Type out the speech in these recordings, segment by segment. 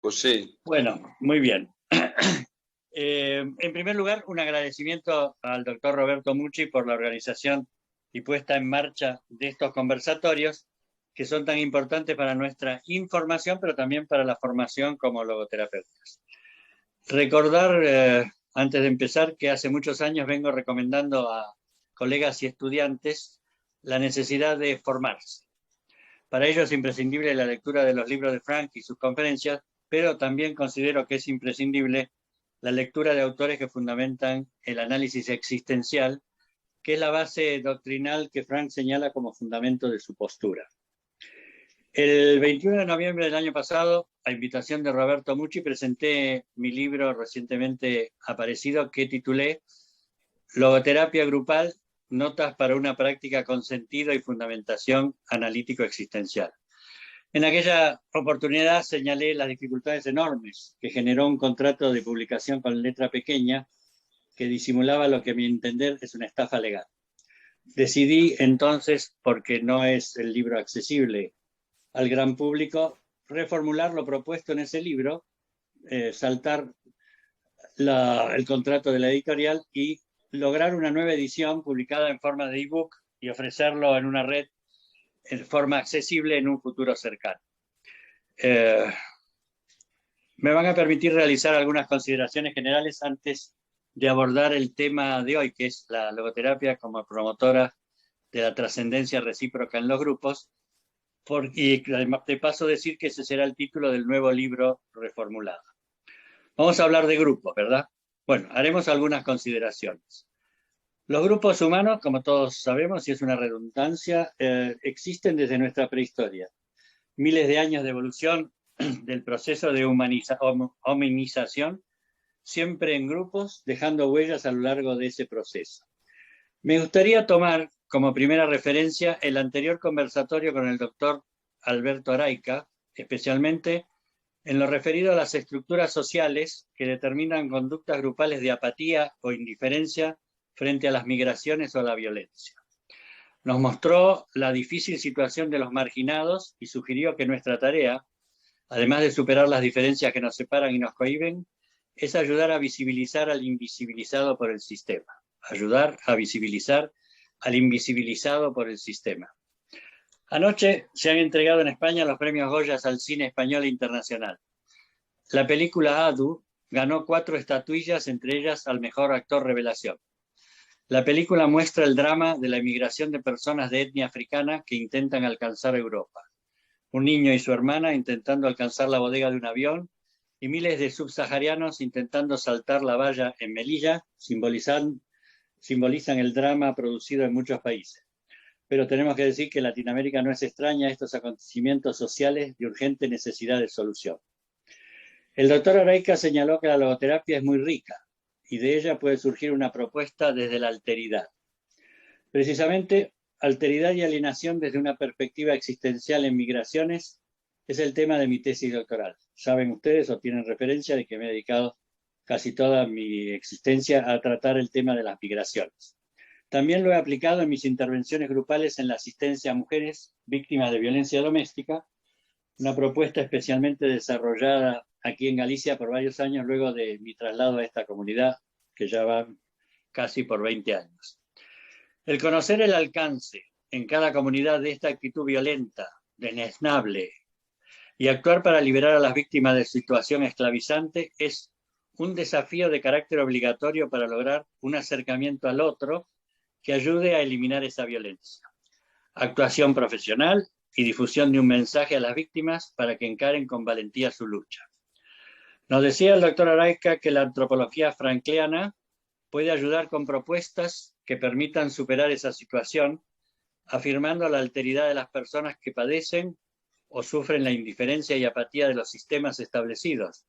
José. Bueno, muy bien. En primer lugar, un agradecimiento al doctor Roberto Mucci por la organización y puesta en marcha de estos conversatorios que son tan importantes para nuestra información, pero también para la formación como logoterapeutas. Recordar, antes de empezar, que hace muchos años vengo recomendando a colegas y estudiantes la necesidad de formarse. Para ello es imprescindible la lectura de los libros de Frank y sus conferencias, pero también considero que es imprescindible la lectura de autores que fundamentan el análisis existencial, que es la base doctrinal que Frank señala como fundamento de su postura. El 21 de noviembre del año pasado, a invitación de Roberto Mucci, presenté mi libro recientemente aparecido que titulé Logoterapia Grupal, notas para una práctica con sentido y fundamentación analítico-existencial. En aquella oportunidad señalé las dificultades enormes que generó un contrato de publicación con letra pequeña que disimulaba lo que a mi entender es una estafa legal. Decidí entonces, porque no es el libro accesible al gran público, reformular lo propuesto en ese libro, saltar el contrato de la editorial y lograr una nueva edición publicada en forma de ebook y ofrecerlo en una red en forma accesible en un futuro cercano. Me van a permitir realizar algunas consideraciones generales antes de abordar el tema de hoy, que es la logoterapia como promotora de la trascendencia recíproca en los grupos, y de paso decir que ese será el título del nuevo libro reformulado. Vamos a hablar de grupos, ¿verdad? Bueno, haremos algunas consideraciones. Los grupos humanos, como todos sabemos, y es una redundancia, existen desde nuestra prehistoria. Miles de años de evolución del proceso de hominización, siempre en grupos, dejando huellas a lo largo de ese proceso. Me gustaría tomar como primera referencia el anterior conversatorio con el doctor Alberto Araica, especialmente en lo referido a las estructuras sociales que determinan conductas grupales de apatía o indiferencia frente a las migraciones o a la violencia. Nos mostró la difícil situación de los marginados y sugirió que nuestra tarea, además de superar las diferencias que nos separan y nos cohíben, es ayudar a visibilizar al invisibilizado por el sistema. Ayudar a visibilizar al invisibilizado por el sistema. Anoche se han entregado en España los premios Goyas al cine español e internacional. La película Adu ganó 4 estatuillas, entre ellas al mejor actor revelación. La película muestra el drama de la emigración de personas de etnia africana que intentan alcanzar Europa. Un niño y su hermana intentando alcanzar la bodega de un avión y miles de subsaharianos intentando saltar la valla en Melilla simbolizan el drama producido en muchos países. Pero tenemos que decir que Latinoamérica no es extraña a estos acontecimientos sociales de urgente necesidad de solución. El doctor Araica señaló que la logoterapia es muy rica y de ella puede surgir una propuesta desde la alteridad. Precisamente, alteridad y alienación desde una perspectiva existencial en migraciones es el tema de mi tesis doctoral. Saben ustedes o tienen referencia de que me he dedicado casi toda mi existencia a tratar el tema de las migraciones. También lo he aplicado en mis intervenciones grupales en la asistencia a mujeres víctimas de violencia doméstica, una propuesta especialmente desarrollada aquí en Galicia por varios años luego de mi traslado a esta comunidad, que ya va casi por 20 años. El conocer el alcance en cada comunidad de esta actitud violenta, desnable, y actuar para liberar a las víctimas de situación esclavizante es un desafío de carácter obligatorio para lograr un acercamiento al otro que ayude a eliminar esa violencia. Actuación profesional y difusión de un mensaje a las víctimas para que encaren con valentía su lucha. Nos decía el doctor Araica que la antropología frankliana puede ayudar con propuestas que permitan superar esa situación, afirmando la alteridad de las personas que padecen o sufren la indiferencia y apatía de los sistemas establecidos,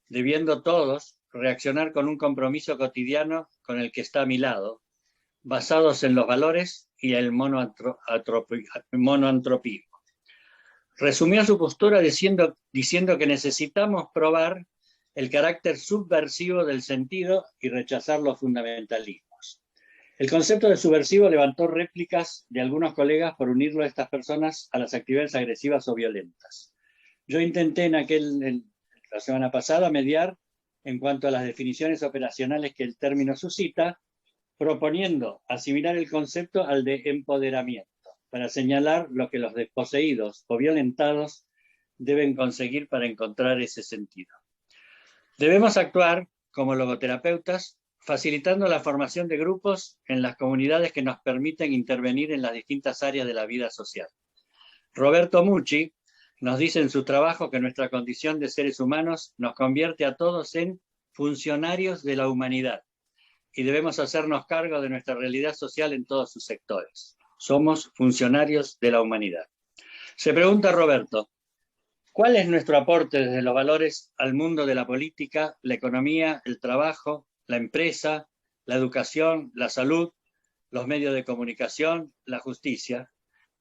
debiendo todos reaccionar con un compromiso cotidiano con el que está a mi lado, basados en los valores y el monoantropismo. Resumió su postura diciendo que necesitamos probar el carácter subversivo del sentido y rechazar los fundamentalismos. El concepto de subversivo levantó réplicas de algunos colegas por unirlo a estas personas a las actividades agresivas o violentas. Yo intenté en aquel la semana pasada, mediar en cuanto a las definiciones operacionales que el término suscita, proponiendo asimilar el concepto al de empoderamiento, para señalar lo que los desposeídos o violentados deben conseguir para encontrar ese sentido. Debemos actuar como logoterapeutas, facilitando la formación de grupos en las comunidades que nos permiten intervenir en las distintas áreas de la vida social. Roberto Mucci nos dice en su trabajo que nuestra condición de seres humanos nos convierte a todos en funcionarios de la humanidad y debemos hacernos cargo de nuestra realidad social en todos sus sectores. Somos funcionarios de la humanidad. Se pregunta Roberto, ¿cuál es nuestro aporte desde los valores al mundo de la política, la economía, el trabajo, la empresa, la educación, la salud, los medios de comunicación, la justicia?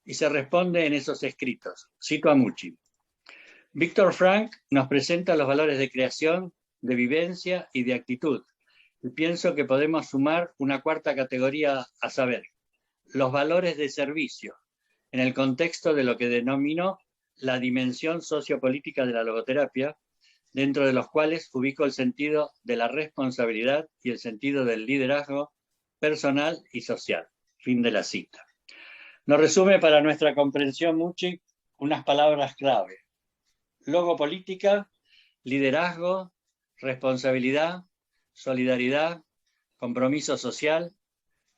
Y se responde en esos escritos. Cito a Mucci. Víctor Frank nos presenta los valores de creación, de vivencia y de actitud. Y pienso que podemos sumar una cuarta categoría, a saber, los valores de servicio, en el contexto de lo que denominó la dimensión sociopolítica de la logoterapia, dentro de los cuales ubico el sentido de la responsabilidad y el sentido del liderazgo personal y social. Fin de la cita. Nos resume para nuestra comprensión, Mucci, unas palabras clave. Logopolítica, liderazgo, responsabilidad, solidaridad, compromiso social,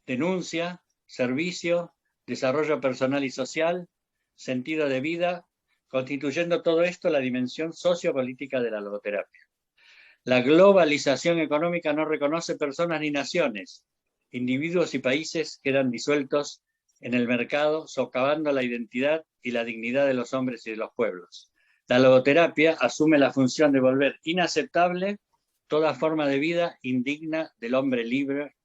denuncia, servicio, desarrollo personal y social, sentido de vida, constituyendo todo esto la dimensión sociopolítica de la logoterapia. La globalización económica no reconoce personas ni naciones. Individuos y países quedan disueltos en el mercado, socavando la identidad y la dignidad de los hombres y de los pueblos. La logoterapia asume la función de volver inaceptable toda forma de vida indigna del hombre libre.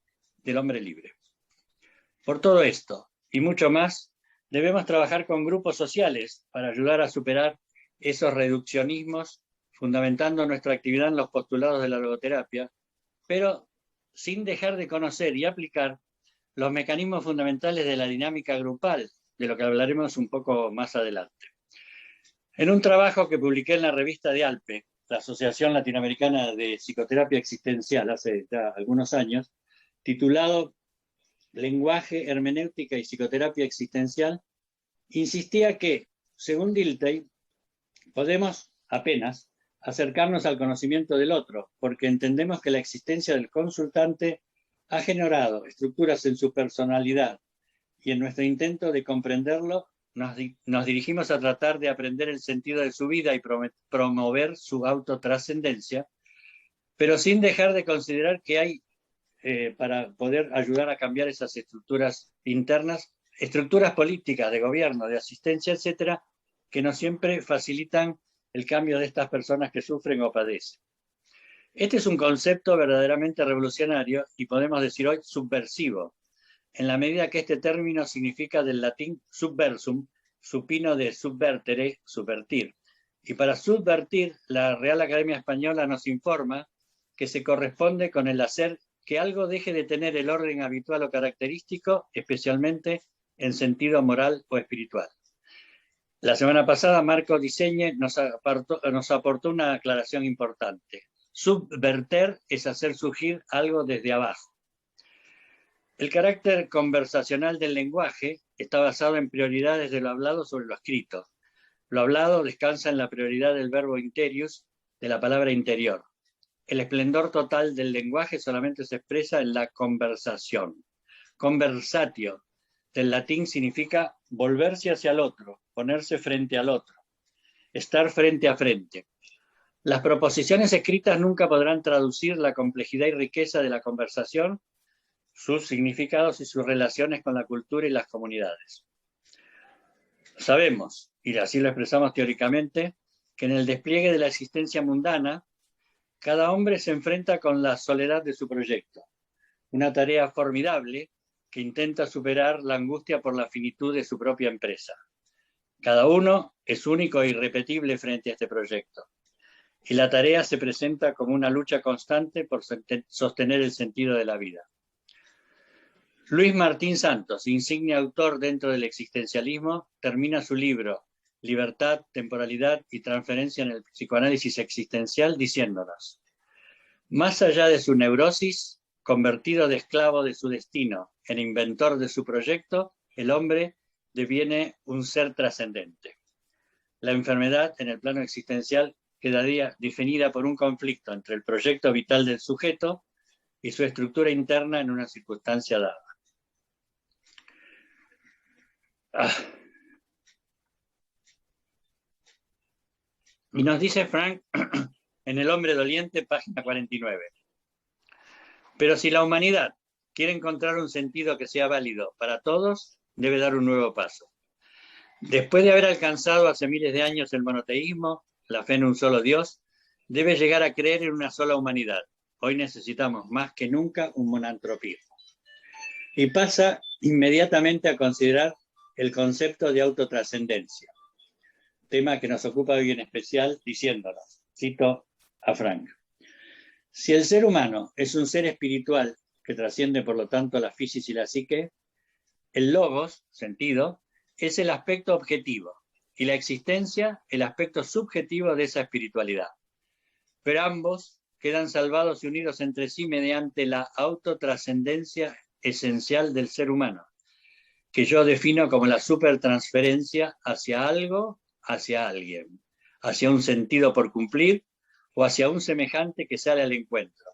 Por todo esto y mucho más, debemos trabajar con grupos sociales para ayudar a superar esos reduccionismos, fundamentando nuestra actividad en los postulados de la logoterapia, pero sin dejar de conocer y aplicar los mecanismos fundamentales de la dinámica grupal, de lo que hablaremos un poco más adelante. En un trabajo que publiqué en la revista de ALPE, la Asociación Latinoamericana de Psicoterapia Existencial, hace ya algunos años, titulado Lenguaje, Hermenéutica y Psicoterapia Existencial, insistía que, según Dilthey, podemos apenas acercarnos al conocimiento del otro, porque entendemos que la existencia del consultante ha generado estructuras en su personalidad y en nuestro intento de comprenderlo nos dirigimos a tratar de aprender el sentido de su vida y promover su autotrascendencia, pero sin dejar de considerar que hay, para poder ayudar a cambiar esas estructuras internas, estructuras políticas de gobierno, de asistencia, etcétera, que no siempre facilitan el cambio de estas personas que sufren o padecen. Este es un concepto verdaderamente revolucionario y podemos decir hoy subversivo, en la medida que este término significa del latín subversum, supino de subvertere, subvertir. Y para subvertir, la Real Academia Española nos informa que se corresponde con el hacer que algo deje de tener el orden habitual o característico, especialmente en sentido moral o espiritual. La semana pasada, Marco Diseñe nos aportó una aclaración importante. Subverter es hacer surgir algo desde abajo. El carácter conversacional del lenguaje está basado en prioridades de lo hablado sobre lo escrito. Lo hablado descansa en la prioridad del verbo interius, de la palabra interior. El esplendor total del lenguaje solamente se expresa en la conversación. Conversatio, del latín, significa volverse hacia el otro, ponerse frente al otro, estar frente a frente. Las proposiciones escritas nunca podrán traducir la complejidad y riqueza de la conversación, sus significados y sus relaciones con la cultura y las comunidades. Sabemos, y así lo expresamos teóricamente, que en el despliegue de la existencia mundana, cada hombre se enfrenta con la soledad de su proyecto, una tarea formidable que intenta superar la angustia por la finitud de su propia empresa. Cada uno es único e irrepetible frente a este proyecto, y la tarea se presenta como una lucha constante por sostener el sentido de la vida. Luis Martín Santos, insigne autor dentro del existencialismo, termina su libro libertad, temporalidad y transferencia en el psicoanálisis existencial, diciéndonos: más allá de su neurosis, convertido de esclavo de su destino en inventor de su proyecto, el hombre deviene un ser trascendente. La enfermedad en el plano existencial quedaría definida por un conflicto entre el proyecto vital del sujeto y su estructura interna en una circunstancia dada. Y nos dice Frank en El hombre doliente, página 49. Pero si la humanidad quiere encontrar un sentido que sea válido para todos, debe dar un nuevo paso. Después de haber alcanzado hace miles de años el monoteísmo, la fe en un solo Dios, debe llegar a creer en una sola humanidad. Hoy necesitamos más que nunca un monantropismo. Y pasa inmediatamente a considerar el concepto de autotrascendencia, tema que nos ocupa hoy en especial, diciéndonos, cito a Frank: si el ser humano es un ser espiritual que trasciende por lo tanto la física y la psique, el logos, sentido, es el aspecto objetivo y la existencia el aspecto subjetivo de esa espiritualidad. Pero ambos quedan salvados y unidos entre sí mediante la autotrascendencia esencial del ser humano, que yo defino como la supertransferencia hacia algo, hacia alguien, hacia un sentido por cumplir o hacia un semejante que sale al encuentro.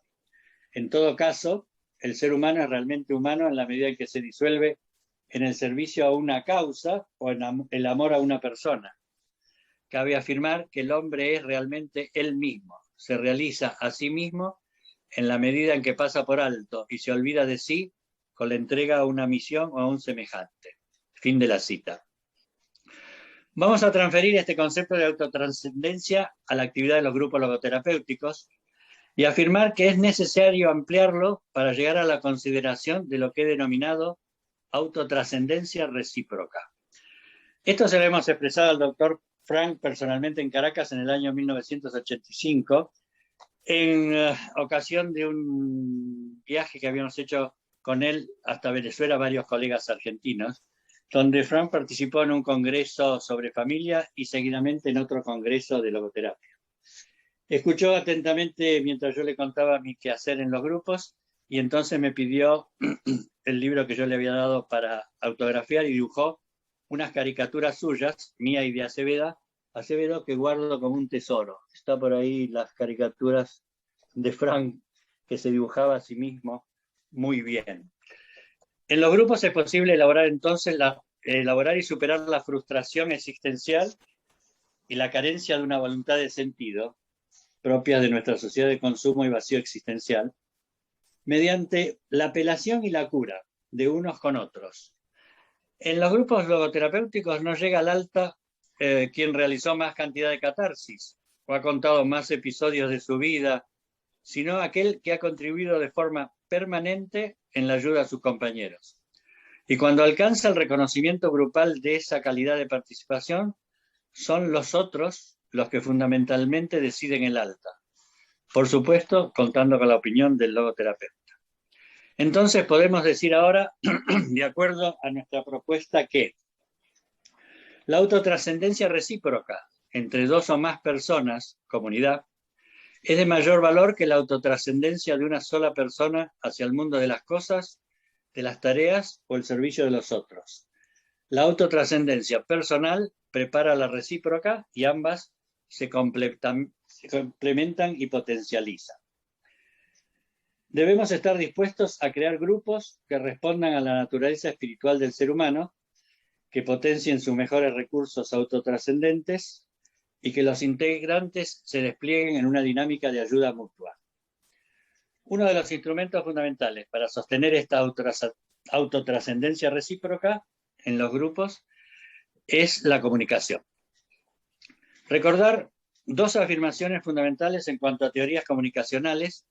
En todo caso, el ser humano es realmente humano en la medida en que se disuelve en el servicio a una causa o en el amor a una persona. Cabe afirmar que el hombre es realmente él mismo, se realiza a sí mismo en la medida en que pasa por alto y se olvida de sí con la entrega a una misión o a un semejante. Fin de la cita. Vamos a transferir este concepto de autotrascendencia a la actividad de los grupos logoterapéuticos y afirmar que es necesario ampliarlo para llegar a la consideración de lo que he denominado autotrascendencia recíproca. Esto se lo hemos expresado al doctor Frank personalmente en Caracas en el año 1985, en ocasión de un viaje que habíamos hecho con él hasta Venezuela, varios colegas argentinos, donde Frank participó en un congreso sobre familia y seguidamente en otro congreso de logoterapia. Escuchó atentamente mientras yo le contaba mi quehacer en los grupos y entonces me pidió el libro que yo le había dado para autografiar y dibujó unas caricaturas suyas, mía y de Acevedo, que guardo como un tesoro. Está por ahí las caricaturas de Frank, que se dibujaba a sí mismo muy bien. En los grupos es posible elaborar entonces elaborar y superar la frustración existencial y la carencia de una voluntad de sentido propia de nuestra sociedad de consumo y vacío existencial, mediante la apelación y la cura de unos con otros. En los grupos logoterapéuticos no llega al alta quien realizó más cantidad de catarsis o ha contado más episodios de su vida, sino aquel que ha contribuido de forma permanente en la ayuda a sus compañeros. Y cuando alcanza el reconocimiento grupal de esa calidad de participación, son los otros los que fundamentalmente deciden el alta. Por supuesto, contando con la opinión del logoterapeuta. Entonces podemos decir ahora, de acuerdo a nuestra propuesta, que la autotrascendencia recíproca entre dos o más personas, comunidad, es de mayor valor que la autotrascendencia de una sola persona hacia el mundo de las cosas, de las tareas o el servicio de los otros. La autotrascendencia personal prepara la recíproca y ambas se complementan y potencializan. Debemos estar dispuestos a crear grupos que respondan a la naturaleza espiritual del ser humano, que potencien sus mejores recursos autotrascendentes y que los integrantes se desplieguen en una dinámica de ayuda mutua. Uno de los instrumentos fundamentales para sostener esta autotrascendencia recíproca en los grupos es la comunicación. Recordar dos afirmaciones fundamentales en cuanto a teorías comunicacionales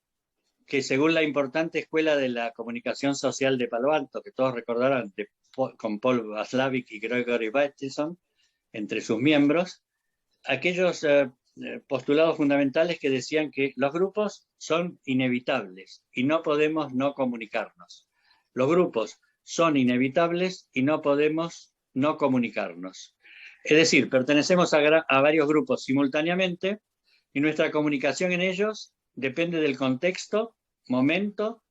que, según la importante Escuela de la Comunicación Social de Palo Alto, que todos recordarán, con Paul Watzlawick y Gregory Bateson, entre sus miembros, aquellos postulados fundamentales que decían que los grupos son inevitables y no podemos no comunicarnos. Los grupos son inevitables y no podemos no comunicarnos. Es decir, pertenecemos a varios grupos simultáneamente y nuestra comunicación en ellos depende del contexto, momento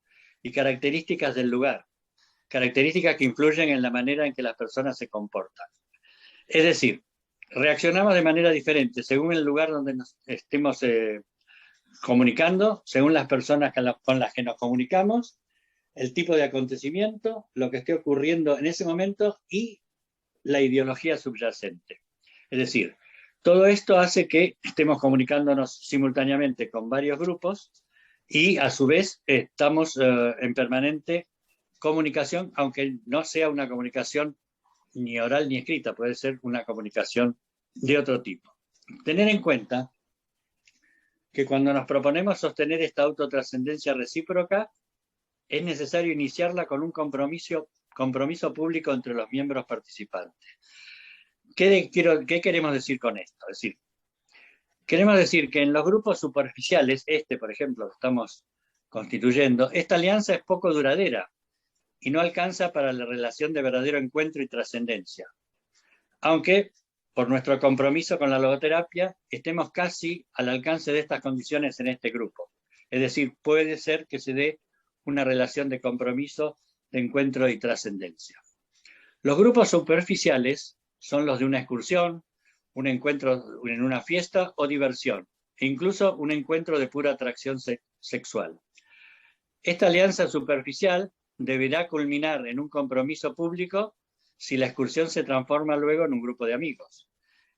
y características del lugar, características que influyen en la manera en que las personas se comportan. Es decir, reaccionamos de manera diferente según el lugar donde nos estemos comunicando, según las personas con las que nos comunicamos, el tipo de acontecimiento, lo que esté ocurriendo en ese momento y la ideología subyacente. Es decir, todo esto hace que estemos comunicándonos simultáneamente con varios grupos y a su vez estamos en permanente comunicación, aunque no sea una comunicación ni oral ni escrita, puede ser una comunicación de otro tipo. Tener en cuenta que cuando nos proponemos sostener esta autotrascendencia recíproca, es necesario iniciarla con un compromiso público entre los miembros participantes. ¿Qué queremos decir con esto? Es decir, queremos decir que en los grupos superficiales, por ejemplo, que estamos constituyendo, esta alianza es poco duradera y no alcanza para la relación de verdadero encuentro y trascendencia. Aunque, por nuestro compromiso con la logoterapia, estemos casi al alcance de estas condiciones en este grupo. Es decir, puede ser que se dé una relación de compromiso, de encuentro y trascendencia. Los grupos superficiales son los de una excursión, un encuentro en una fiesta o diversión, e incluso un encuentro de pura atracción sexual. Esta alianza superficial deberá culminar en un compromiso público si la excursión se transforma luego en un grupo de amigos.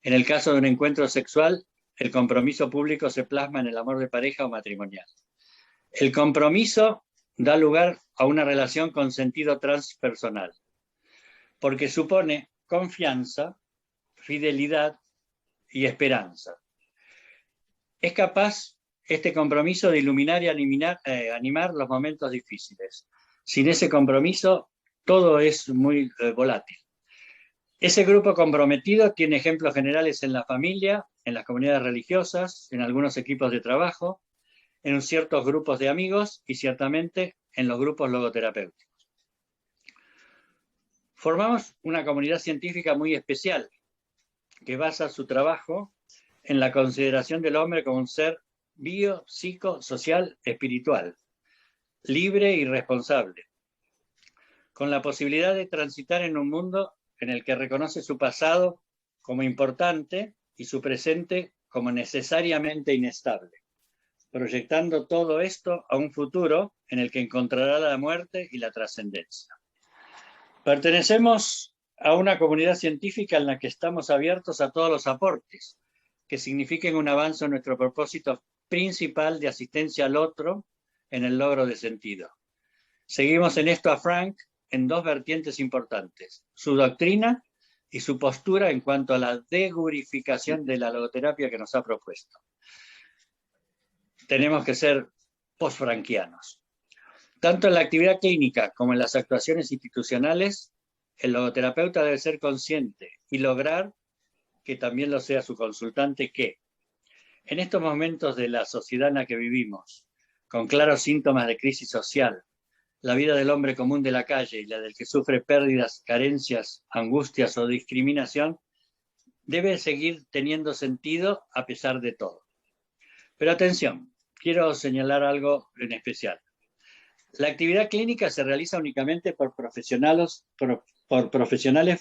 En el caso de un encuentro sexual, el compromiso público se plasma en el amor de pareja o matrimonial. El compromiso da lugar a una relación con sentido transpersonal, porque supone confianza, fidelidad y esperanza. Es capaz este compromiso de iluminar y animar los momentos difíciles. Sin ese compromiso, todo es muy volátil. Ese grupo comprometido tiene ejemplos generales en la familia, en las comunidades religiosas, en algunos equipos de trabajo, en ciertos grupos de amigos y ciertamente en los grupos logoterapéuticos. Formamos una comunidad científica muy especial que basa su trabajo en la consideración del hombre como un ser bio, psico, social, espiritual, libre y responsable, con la posibilidad de transitar en un mundo en el que reconoce su pasado como importante y su presente como necesariamente inestable, proyectando todo esto a un futuro en el que encontrará la muerte y la trascendencia. Pertenecemos a una comunidad científica en la que estamos abiertos a todos los aportes que signifiquen un avance en nuestro propósito principal de asistencia al otro en el logro de sentido. Seguimos en esto a Frank en dos vertientes importantes: su doctrina y su postura en cuanto a la degurificación de la logoterapia que nos ha propuesto. Tenemos que ser postfranquianos. Tanto en la actividad clínica como en las actuaciones institucionales, el logoterapeuta debe ser consciente y lograr que también lo sea su consultante que, en estos momentos de la sociedad en la que vivimos, con claros síntomas de crisis social, la vida del hombre común de la calle y la del que sufre pérdidas, carencias, angustias o discriminación, debe seguir teniendo sentido a pesar de todo. Pero atención, quiero señalar algo en especial. La actividad clínica se realiza únicamente por profesionales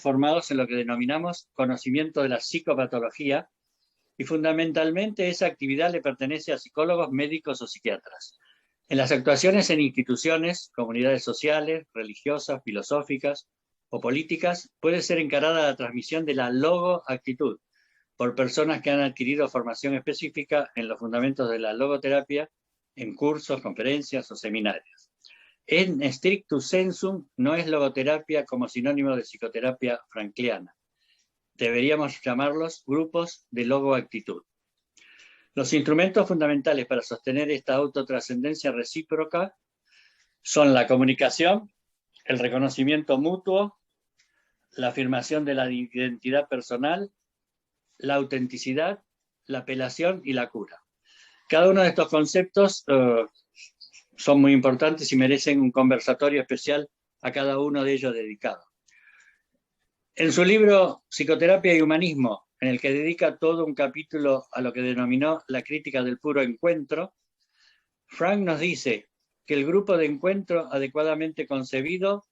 formados en lo que denominamos conocimiento de la psicopatología, y fundamentalmente esa actividad le pertenece a psicólogos, médicos o psiquiatras. En las actuaciones en instituciones, comunidades sociales, religiosas, filosóficas o políticas, puede ser encarada la transmisión de la logoactitud por personas que han adquirido formación específica en los fundamentos de la logoterapia en cursos, conferencias o seminarios. En stricto sensu no es logoterapia como sinónimo de psicoterapia frankliana. Deberíamos llamarlos grupos de logoactitud. Los instrumentos fundamentales para sostener esta autotrascendencia recíproca son la comunicación, el reconocimiento mutuo, la afirmación de la identidad personal, la autenticidad, la apelación y la cura. Cada uno de estos conceptos son muy importantes y merecen un conversatorio especial a cada uno de ellos dedicado. En su libro Psicoterapia y Humanismo, en el que dedica todo un capítulo a lo que denominó la crítica del puro encuentro, Frank nos dice que el grupo de encuentro adecuadamente concebido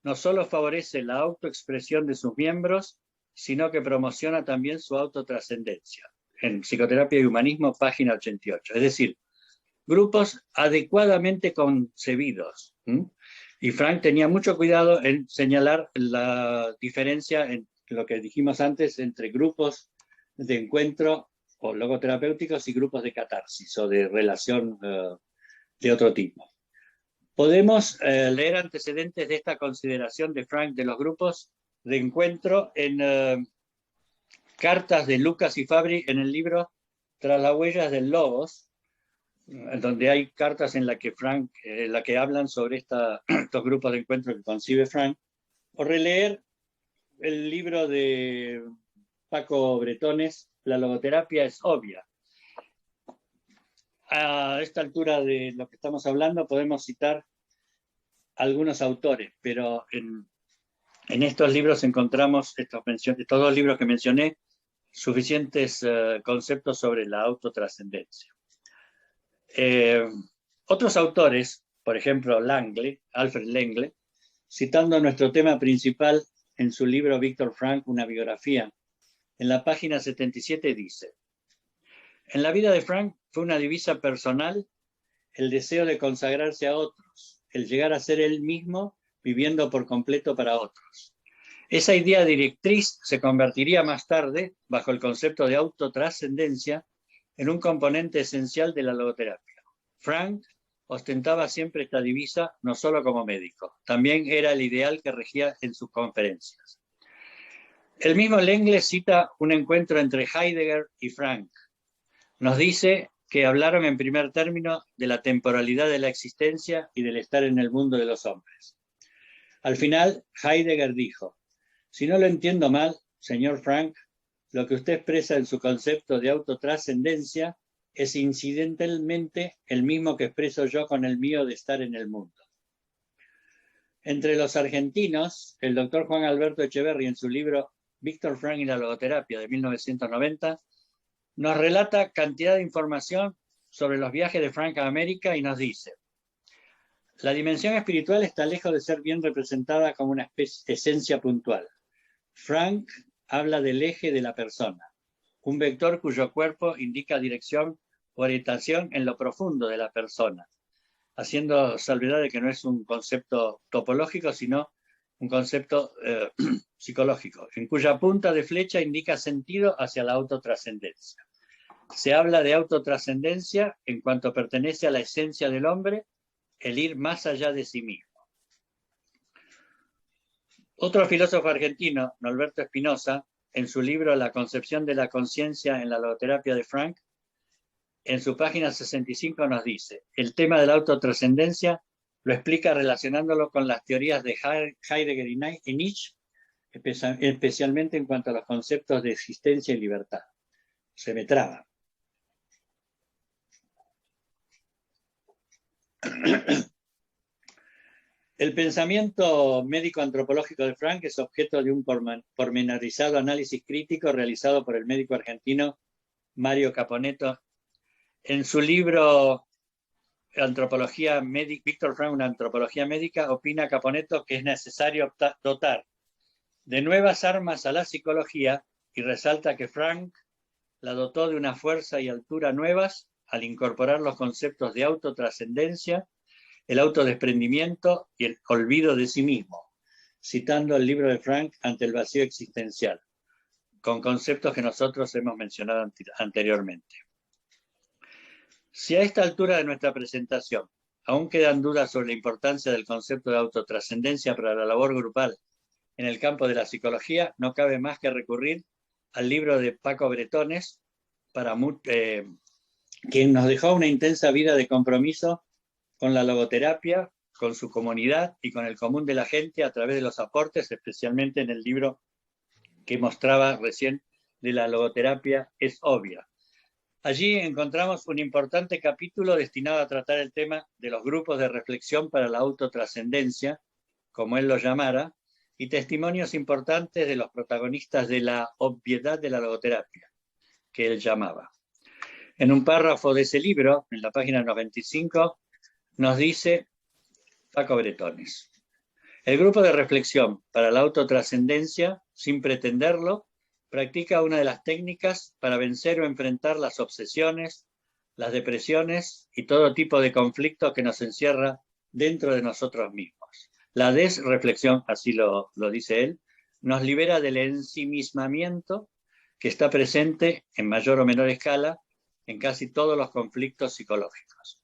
no solo favorece la autoexpresión de sus miembros, sino que promociona también su autotrascendencia. En Psicoterapia y Humanismo, página 88. Es decir, grupos adecuadamente concebidos. Y Frank tenía mucho cuidado en señalar la diferencia en lo que dijimos antes entre grupos de encuentro o logoterapéuticos y grupos de catarsis o de relación de otro tipo. Podemos leer antecedentes de esta consideración de Frank de los grupos de encuentro en cartas de Lucas y Fabri en el libro Tras las huellas del Logos, donde hay cartas en la que Frank, la que hablan sobre estos grupos de encuentro que concibe Frank, o releer el libro de Paco Bretones, La logoterapia es obvia. A esta altura de lo que estamos hablando podemos citar algunos autores, pero en estos libros encontramos, estos dos libros que mencioné, suficientes conceptos sobre la autotrascendencia. Otros autores, por ejemplo Langley, Alfred Langley, citando nuestro tema principal en su libro Víctor Frank, una biografía, en la página 77 dice: en la vida de Frank fue una divisa personal el deseo de consagrarse a otros, el llegar a ser él mismo viviendo por completo para otros. Esa idea directriz se convertiría más tarde, bajo el concepto de autotrascendencia, en un componente esencial de la logoterapia. Frank ostentaba siempre esta divisa no solo como médico, también era el ideal que regía en sus conferencias. El mismo Langley cita un encuentro entre Heidegger y Frank. Nos dice que hablaron en primer término de la temporalidad de la existencia y del estar en el mundo de los hombres. Al final, Heidegger dijo: si no lo entiendo mal, señor Frank, lo que usted expresa en su concepto de autotrascendencia es incidentalmente el mismo que expreso yo con el mío de estar en el mundo. Entre los argentinos, el doctor Juan Alberto Echeverri, en su libro Víctor Frank y la logoterapia de 1990, nos relata cantidad de información sobre los viajes de Frank a América y nos dice: la dimensión espiritual está lejos de ser bien representada como una esencia puntual. Frank habla del eje de la persona, un vector cuyo cuerpo indica dirección o orientación en lo profundo de la persona, haciendo salvedad de que no es un concepto topológico, sino un concepto psicológico, en cuya punta de flecha indica sentido hacia la autotrascendencia. Se habla de autotrascendencia en cuanto pertenece a la esencia del hombre, el ir más allá de sí mismo. Otro filósofo argentino, Norberto Spinoza, en su libro La concepción de la conciencia en la logoterapia de Frank, en su página 65 nos dice: el tema de la autotrascendencia lo explica relacionándolo con las teorías de Heidegger y Nietzsche, especialmente en cuanto a los conceptos de existencia y libertad. Se me traba. El pensamiento médico-antropológico de Frank es objeto de un pormenorizado análisis crítico realizado por el médico argentino Mario Caponetto. En su libro Antropología Médica, Víctor Frank, una antropología médica, opina Caponetto que es necesario dotar de nuevas armas a la psicología y resalta que Frank la dotó de una fuerza y altura nuevas al incorporar los conceptos de autotrascendencia, el autodesprendimiento y el olvido de sí mismo, citando el libro de Frank Ante el vacío existencial, con conceptos que nosotros hemos mencionado anteriormente. Si a esta altura de nuestra presentación aún quedan dudas sobre la importancia del concepto de autotrascendencia para la labor grupal en el campo de la psicología, no cabe más que recurrir al libro de Paco Bretones, quien nos dejó una intensa vida de compromiso con la logoterapia, con su comunidad y con el común de la gente a través de los aportes, especialmente en el libro que mostraba recién de la logoterapia es obvia. Allí encontramos un importante capítulo destinado a tratar el tema de los grupos de reflexión para la autotrascendencia, como él lo llamara, y testimonios importantes de los protagonistas de la obviedad de la logoterapia, que él llamaba. En un párrafo de ese libro, en la página 95, nos dice Paco Bretones: el grupo de reflexión para la autotrascendencia, sin pretenderlo, practica una de las técnicas para vencer o enfrentar las obsesiones, las depresiones y todo tipo de conflicto que nos encierra dentro de nosotros mismos. La desreflexión, así lo dice él, nos libera del ensimismamiento que está presente en mayor o menor escala en casi todos los conflictos psicológicos.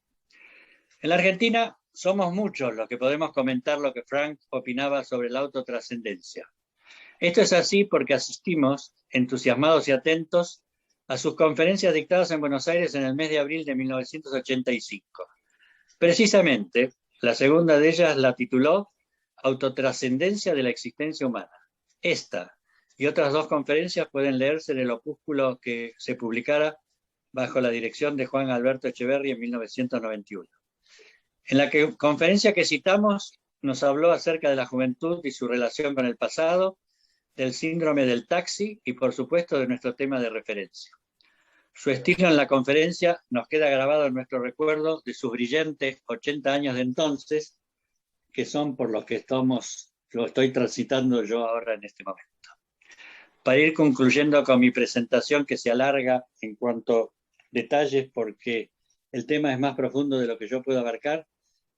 En la Argentina somos muchos los que podemos comentar lo que Frank opinaba sobre la autotrascendencia. Esto es así porque asistimos, entusiasmados y atentos, a sus conferencias dictadas en Buenos Aires en el mes de abril de 1985. Precisamente, la segunda de ellas la tituló Autotrascendencia de la existencia humana. Esta y otras dos conferencias pueden leerse en el opúsculo que se publicara bajo la dirección de Juan Alberto Echeverri en 1991. En la conferencia que citamos, nos habló acerca de la juventud y su relación con el pasado, del síndrome del taxi y, por supuesto, de nuestro tema de referencia. Su estilo en la conferencia nos queda grabado en nuestro recuerdo de sus brillantes 80 años de entonces, que son por los que lo estoy transitando yo ahora en este momento. Para ir concluyendo con mi presentación, que se alarga en cuanto a detalles porque el tema es más profundo de lo que yo puedo abarcar,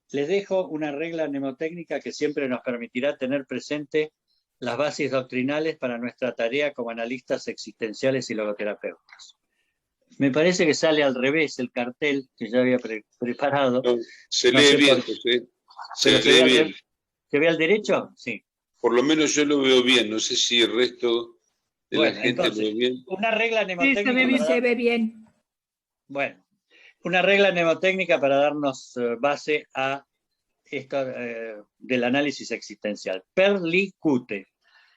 les dejo una regla mnemotécnica que siempre nos permitirá tener presente las bases doctrinales para nuestra tarea como analistas existenciales y logoterapeutas. Me parece que sale al revés el cartel que ya había preparado. No, se lee bien, José. Se lee bien. ¿Se ve al derecho? Sí. Por lo menos yo lo veo bien. No sé si el resto de la gente entonces, lo ve bien. Una regla mnemotécnica. Sí, se ve bien. Bueno, una regla mnemotécnica para darnos base a esto del análisis existencial. Perlicute.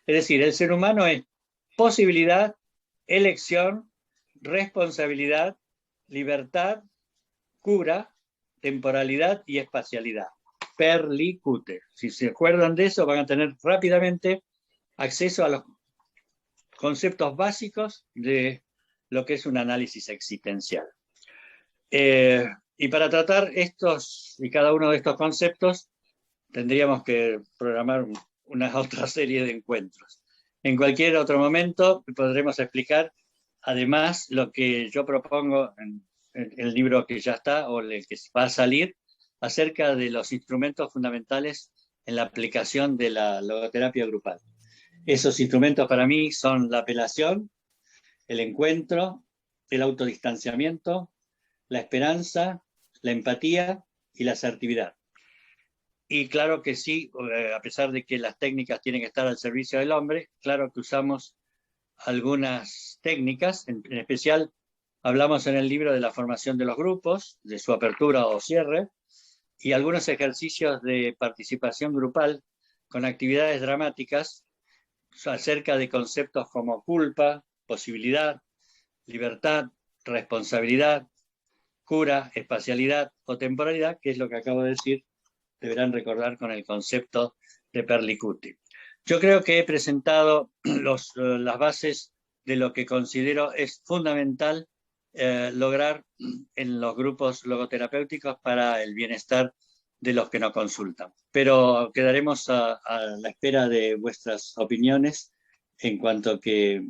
Es decir, el ser humano es posibilidad, elección, responsabilidad, libertad, cura, temporalidad y espacialidad. Perlicute. Si se acuerdan de eso, van a tener rápidamente acceso a los conceptos básicos de lo que es un análisis existencial. Y para tratar estos y cada uno de estos conceptos, tendríamos que programar una otra serie de encuentros. En cualquier otro momento podremos explicar, además, lo que yo propongo en el libro que ya está o el que va a salir, acerca de los instrumentos fundamentales en la aplicación de la logoterapia grupal. Esos instrumentos para mí son la apelación, el encuentro, el autodistanciamiento, la esperanza, la empatía y la asertividad. Y claro que sí, a pesar de que las técnicas tienen que estar al servicio del hombre, claro que usamos algunas técnicas, en especial hablamos en el libro de la formación de los grupos, de su apertura o cierre, y algunos ejercicios de participación grupal con actividades dramáticas acerca de conceptos como culpa, posibilidad, libertad, responsabilidad, cura, espacialidad o temporalidad, que es lo que acabo de decir, deberán recordar con el concepto de Perlicuti. Yo creo que he presentado las bases de lo que considero es fundamental lograr en los grupos logoterapéuticos para el bienestar de los que nos consultan. Pero quedaremos a la espera de vuestras opiniones en cuanto que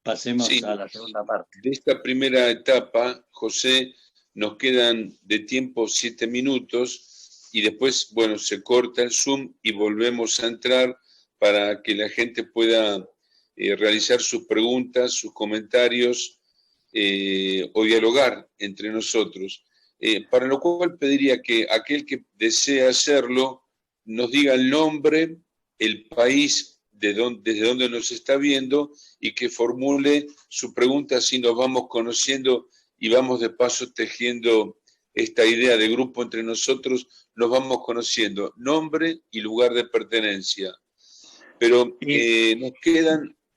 pasemos a la segunda parte. De esta primera etapa, José, nos quedan de tiempo 7 minutos y después, bueno, se corta el Zoom y volvemos a entrar para que la gente pueda realizar sus preguntas, sus comentarios o dialogar entre nosotros. Para lo cual pediría que aquel que desea hacerlo nos diga el nombre, el país desde donde nos está viendo y que formule su pregunta, así nos vamos conociendo y vamos de paso tejiendo esta idea de grupo entre nosotros, nos vamos conociendo nombre y lugar de pertenencia. Pero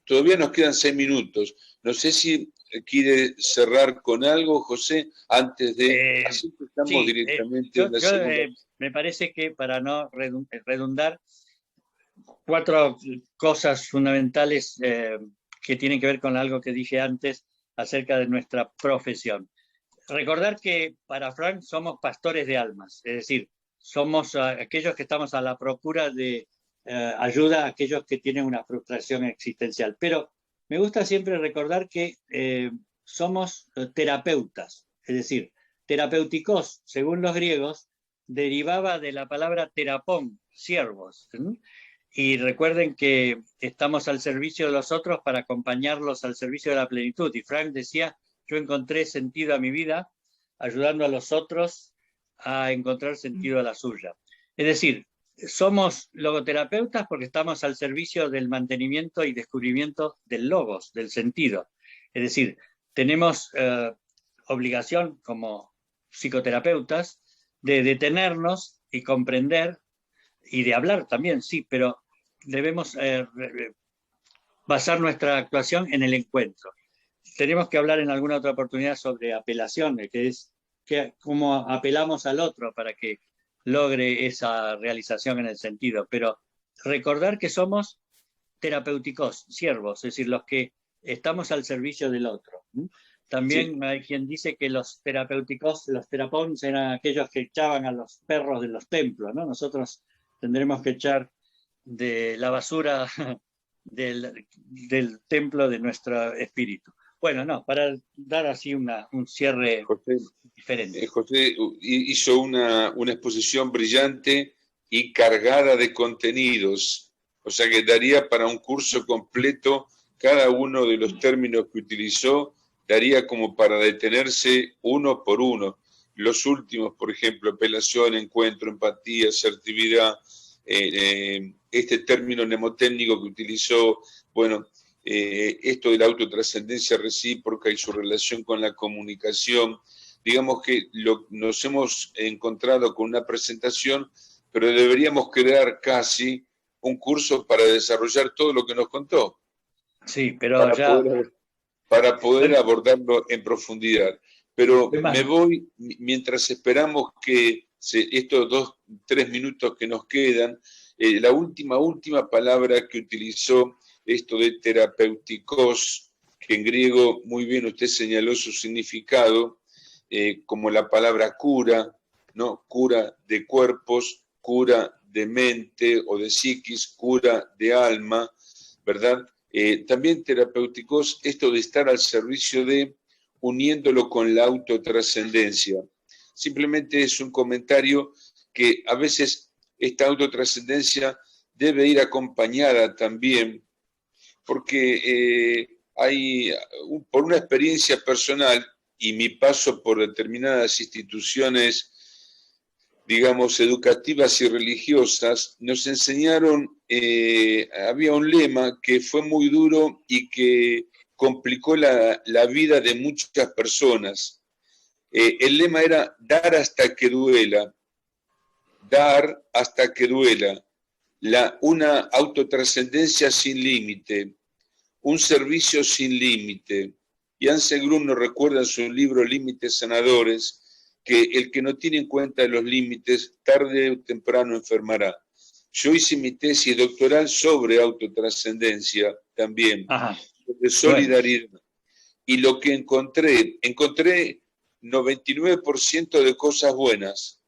todavía nos quedan 6 minutos. No sé si quiere cerrar con algo, José, antes de... así que estamos directamente en la segunda. Me parece que para no redundar, cuatro cosas fundamentales que tienen que ver con algo que dije antes acerca de nuestra profesión. Recordar que para Frank somos pastores de almas, es decir, somos aquellos que estamos a la procura de ayuda a aquellos que tienen una frustración existencial. Pero me gusta siempre recordar que somos terapeutas, es decir, terapéuticos, según los griegos, derivaba de la palabra terapón, siervos. Y recuerden que estamos al servicio de los otros para acompañarlos al servicio de la plenitud. Y Frank decía, yo encontré sentido a mi vida ayudando a los otros a encontrar sentido a la suya. Es decir, somos logoterapeutas porque estamos al servicio del mantenimiento y descubrimiento del logos, del sentido. Es decir, tenemos obligación como psicoterapeutas de detenernos y comprender y de hablar también, sí, pero debemos basar nuestra actuación en el encuentro. Tenemos que hablar en alguna otra oportunidad sobre apelación, que es cómo apelamos al otro para que logre esa realización en el sentido, pero recordar que somos terapéuticos, siervos, es decir, los que estamos al servicio del otro. También sí. Hay quien dice que los terapéuticos, los terapons eran aquellos que echaban a los perros de los templos, ¿no? Nosotros tendremos que echar de la basura del templo de nuestro espíritu. Bueno, no, para dar así un cierre José, diferente. José hizo una exposición brillante y cargada de contenidos, o sea que daría para un curso completo cada uno de los términos que utilizó, daría como para detenerse uno por uno. Los últimos, por ejemplo, apelación, encuentro, empatía, asertividad, este término mnemotécnico que utilizó, bueno, esto de la autotrascendencia recíproca y su relación con la comunicación. Digamos que nos hemos encontrado con una presentación, pero deberíamos crear casi un curso para desarrollar todo lo que nos contó. Sí, pero para poder abordarlo en profundidad. Pero me voy, mientras esperamos que estos 3 minutos que nos quedan, la última palabra que utilizó, esto de terapéuticos, que en griego muy bien usted señaló su significado, como la palabra cura, ¿no? Cura de cuerpos, cura de mente o de psiquis, cura de alma, ¿verdad? También terapéuticos, esto de estar al servicio de, uniéndolo con la autotrascendencia. Simplemente es un comentario que a veces esta autotrascendencia debe ir acompañada también, porque por una experiencia personal y mi paso por determinadas instituciones, digamos, educativas y religiosas, nos enseñaron, había un lema que fue muy duro y que complicó la vida de muchas personas. El lema era dar hasta que duela, dar hasta que duela, una autotrascendencia sin límite, un servicio sin límite. Ansel Grum nos recuerda en su libro Límites Sanadores que el que no tiene en cuenta los límites, tarde o temprano enfermará. Yo hice mi tesis doctoral sobre autotrascendencia también, sobre solidaridad. Bueno. Y lo que encontré 99% de cosas buenas,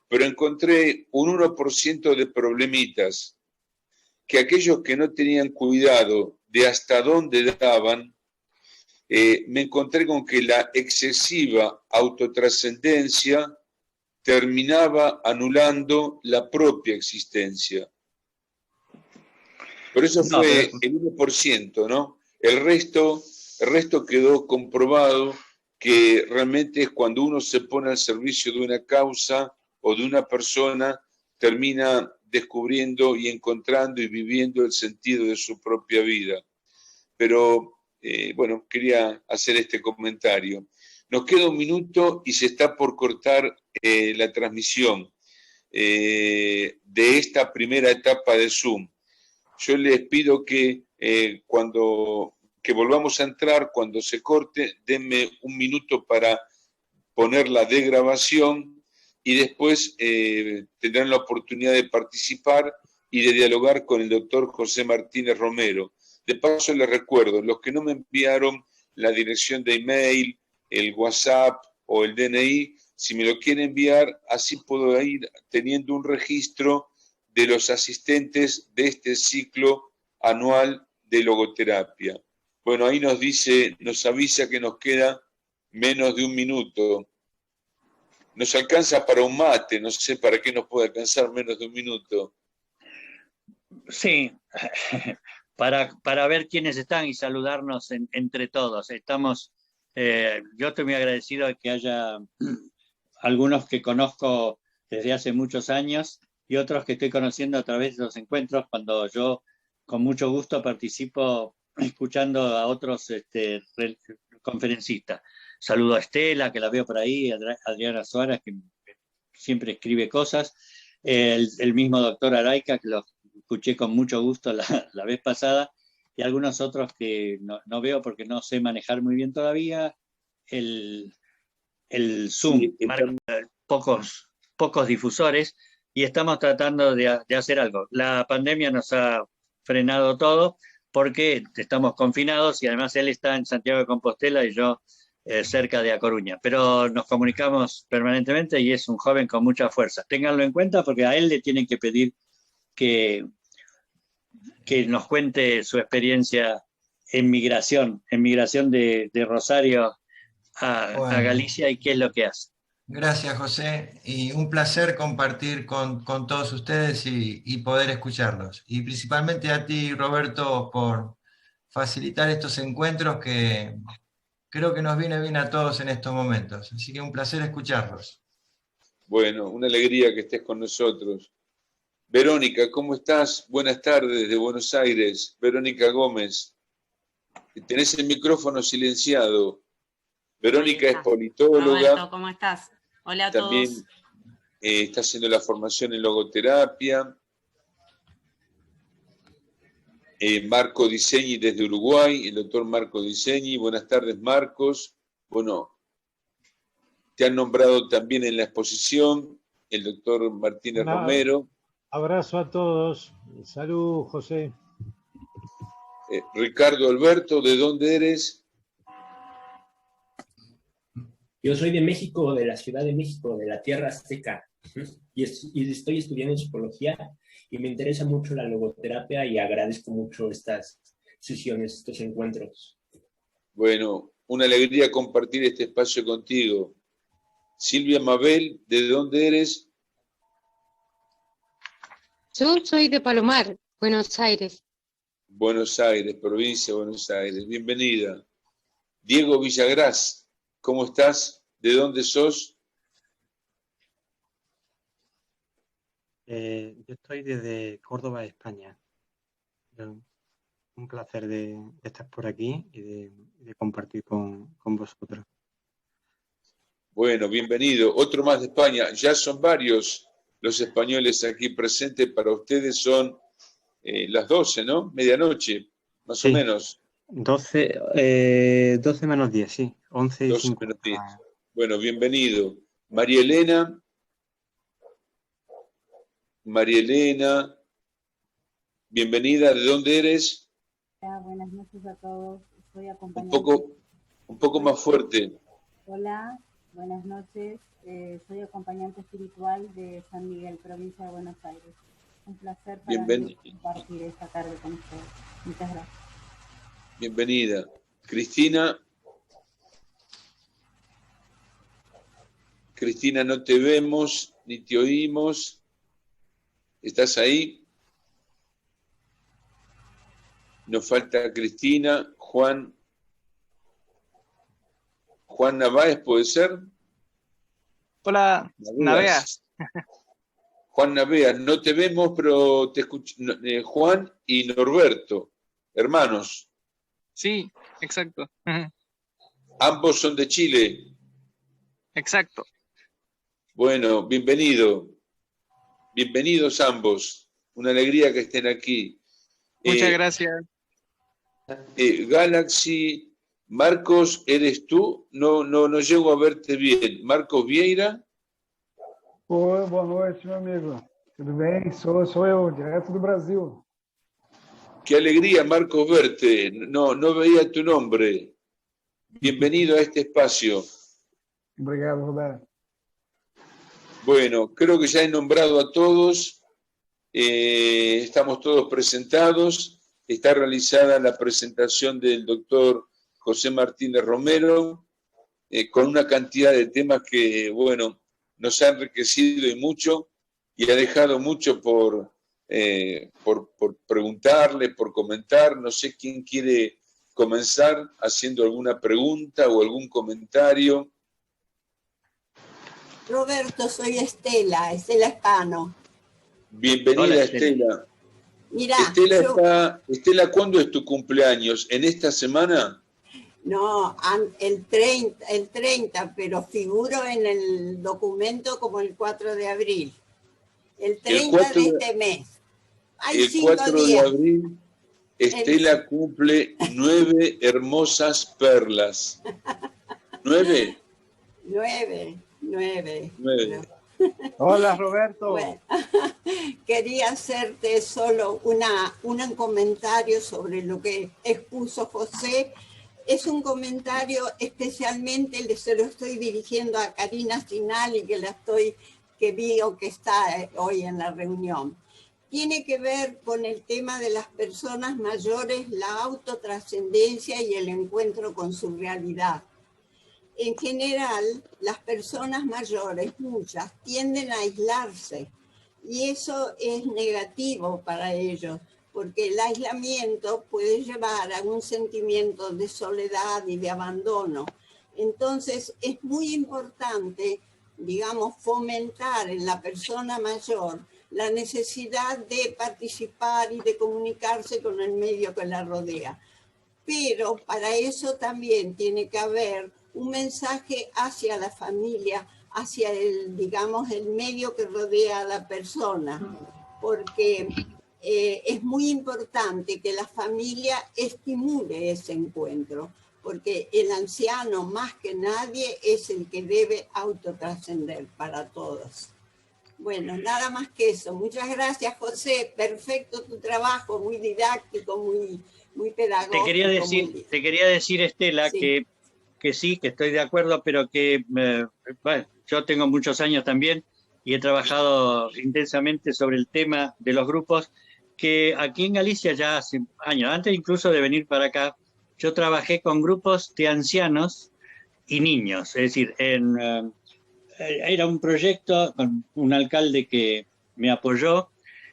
pero encontré un 1% de problemitas, que aquellos que no tenían cuidado de hasta dónde daban, me encontré con que la excesiva autotrascendencia terminaba anulando la propia existencia. Pero eso fue el 1%, ¿no? El resto quedó comprobado que realmente es cuando uno se pone al servicio de una causa o de una persona, termina descubriendo y encontrando y viviendo el sentido de su propia vida. Pero bueno, quería hacer este comentario. Nos queda 1 minuto y se está por cortar la transmisión de esta primera etapa de Zoom. Yo les pido que cuando volvamos a entrar, cuando se corte, denme 1 minuto para poner la degrabación y después tendrán la oportunidad de participar y de dialogar con el doctor José Martínez Romero. De paso les recuerdo, los que no me enviaron la dirección de email, el WhatsApp o el DNI, si me lo quieren enviar, así puedo ir teniendo un registro de los asistentes de este ciclo anual de logoterapia. Bueno, ahí nos avisa que nos queda menos de un minuto. Nos alcanza para un mate, no sé para qué nos puede alcanzar menos de un minuto. Sí, para ver quiénes están y saludarnos entre todos. Yo estoy muy agradecido de que haya algunos que conozco desde hace muchos años y otros que estoy conociendo a través de los encuentros, cuando yo con mucho gusto participo escuchando a otros conferencistas. Saludo a Estela, que la veo por ahí, a Adriana Suárez, que siempre escribe cosas, el mismo doctor Araica, que lo escuché con mucho gusto la vez pasada, y algunos otros que no veo porque no sé manejar muy bien todavía el Zoom. Sí, Marca pocos difusores y estamos tratando de hacer algo. La pandemia nos ha frenado todo porque estamos confinados y además él está en Santiago de Compostela y yo cerca de A Coruña, pero nos comunicamos permanentemente y es un joven con mucha fuerza. Ténganlo en cuenta porque a él le tienen que pedir que nos cuente su experiencia en migración de Rosario a Galicia y qué es lo que hace. Gracias, José, y un placer compartir con todos ustedes y poder escucharlos. Y principalmente a ti, Roberto, por facilitar estos encuentros que creo que nos viene bien a todos en estos momentos. Así que un placer escucharlos. Bueno, una alegría que estés con nosotros. Verónica, ¿cómo estás? Buenas tardes desde Buenos Aires. Verónica Gómez. Tenés el micrófono silenciado. Verónica es politóloga. Roberto, ¿cómo estás? Hola a también, todos. Está haciendo la formación en logoterapia. Marco Diseñi desde Uruguay, el doctor Marco Diseñi. Buenas tardes, Marcos. Bueno, te han nombrado también en la exposición el doctor Martínez Romero. Abrazo a todos. Salud, José. Ricardo Alberto, ¿de dónde eres? Yo soy de México, de la Ciudad de México, de la Tierra Azteca, y estoy estudiando psicología y me interesa mucho la logoterapia y agradezco mucho estas sesiones, estos encuentros. Bueno, una alegría compartir este espacio contigo. Silvia Mabel, ¿de dónde eres? Yo soy de Palomar, Buenos Aires. Buenos Aires, provincia de Buenos Aires. Bienvenida. Diego Villagrás, ¿cómo estás? ¿De dónde sos? Yo estoy desde Córdoba, España. Un placer de estar por aquí y de compartir con vosotros. Bueno, bienvenido. Otro más de España. Ya son varios los españoles aquí presentes. Para ustedes son las 12, ¿no? Medianoche, más o menos. 12 menos 10, sí. 11 y 12 5. menos 10. Bueno, bienvenido. María Elena. María Elena, bienvenida. ¿De dónde eres? Hola, buenas noches a todos. Soy acompañante. Un poco más fuerte. Hola, buenas noches. Soy acompañante espiritual de San Miguel, provincia de Buenos Aires. Un placer para mí compartir esta tarde con ustedes. Muchas gracias. Bienvenida. Cristina. Cristina, no te vemos ni te oímos. ¿Estás ahí? Nos falta Cristina. Juan Navaez, ¿puede ser? Hola, Naveas. Juan Naveas, no te vemos, pero te escucho. Juan y Norberto, hermanos. Sí, exacto. Ambos son de Chile. Exacto. Bueno, bienvenido. Bienvenidos ambos. Una alegría que estén aquí. Muchas gracias. Galaxy, Marcos, ¿eres tú? No llego a verte bien. Marcos Vieira. Oi, boa noite, meu amigo. Tudo bem? Sou eu, direto do Brasil. Qué alegría, Marcos, verte. No veía tu nombre. Bienvenido a este espacio. Obrigado, Roberto. Bueno, creo que ya he nombrado a todos. Estamos todos presentados. Está realizada la presentación del doctor José Martínez Romero, con una cantidad de temas que, bueno, nos ha enriquecido y mucho, y ha dejado mucho por preguntarle, por comentar. No sé quién quiere comenzar haciendo alguna pregunta o algún comentario. Roberto, soy Estela Espano. Bienvenida. Hola, Estela. Mira, Estela, ¿cuándo es tu cumpleaños? ¿En esta semana? No, el 30, pero figuro en el documento como el 4 de abril. El 30 de este mes. Hay el 4 de abril, Estela cumple 9 hermosas perlas. ¿9? 9. Hola, Roberto. Bueno, quería hacerte solo un comentario sobre lo que expuso José. Es un comentario especialmente, se lo estoy dirigiendo a Karina Sinali, que vio que está hoy en la reunión. Tiene que ver con el tema de las personas mayores, la autotrascendencia y el encuentro con su realidad. En general, las personas mayores, muchas, tienden a aislarse y eso es negativo para ellos, porque el aislamiento puede llevar a un sentimiento de soledad y de abandono. Entonces, es muy importante, digamos, fomentar en la persona mayor la necesidad de participar y de comunicarse con el medio que la rodea. Pero para eso también tiene que haber un mensaje hacia la familia, hacia digamos, el medio que rodea a la persona, porque es muy importante que la familia estimule ese encuentro, porque el anciano más que nadie es el que debe autotrascender para todos. Bueno, nada más que eso. Muchas gracias, José. Perfecto tu trabajo, muy didáctico, muy pedagógico. Te quería decir, Estela, sí. que sí, que estoy de acuerdo, pero que bueno, yo tengo muchos años también y he trabajado intensamente sobre el tema de los grupos, que aquí en Galicia ya hace años, antes incluso de venir para acá, yo trabajé con grupos de ancianos y niños, es decir, era un proyecto con un alcalde que me apoyó,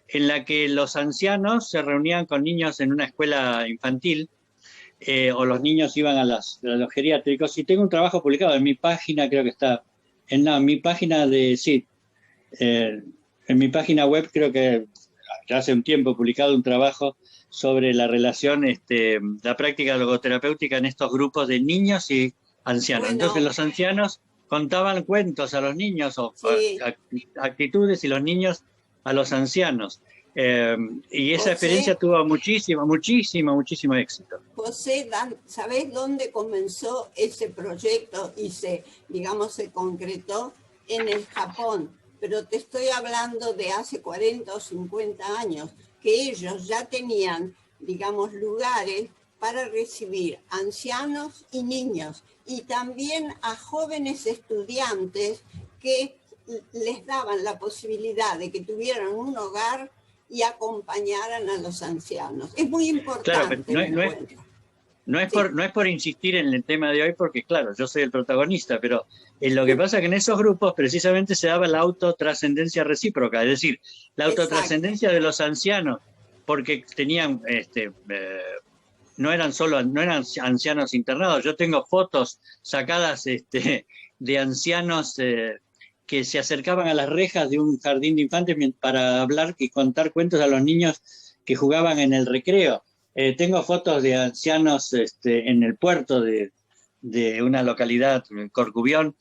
en la que los ancianos se reunían con niños en una escuela infantil, o los niños iban a los geriátricos, y tengo un trabajo publicado en mi página, creo que está, en mi página en mi página web, creo que ya hace un tiempo he publicado un trabajo sobre la relación, la práctica logoterapéutica en estos grupos de niños y ancianos. Bueno. Entonces los ancianos contaban cuentos a los niños o sí. Actitudes, y los niños a los ancianos. Y esa experiencia tuvo muchísimo éxito. José, ¿sabés dónde comenzó ese proyecto y se concretó? En el Japón, pero te estoy hablando de hace 40 o 50 años, que ellos ya tenían, digamos, lugares para recibir ancianos y niños, y también a jóvenes estudiantes que les daban la posibilidad de que tuvieran un hogar y acompañaran a los ancianos. Es muy importante. Claro, no es por insistir en el tema de hoy, porque claro, yo soy el protagonista, pero lo que pasa es que en esos grupos precisamente se daba la autotrascendencia recíproca, es decir, la autotrascendencia de los ancianos, porque tenían, no eran ancianos internados. Yo tengo fotos sacadas de ancianos que se acercaban a las rejas de un jardín de infantes para hablar y contar cuentos a los niños que jugaban en el recreo. Tengo fotos de ancianos en el puerto de una localidad, Corcubión,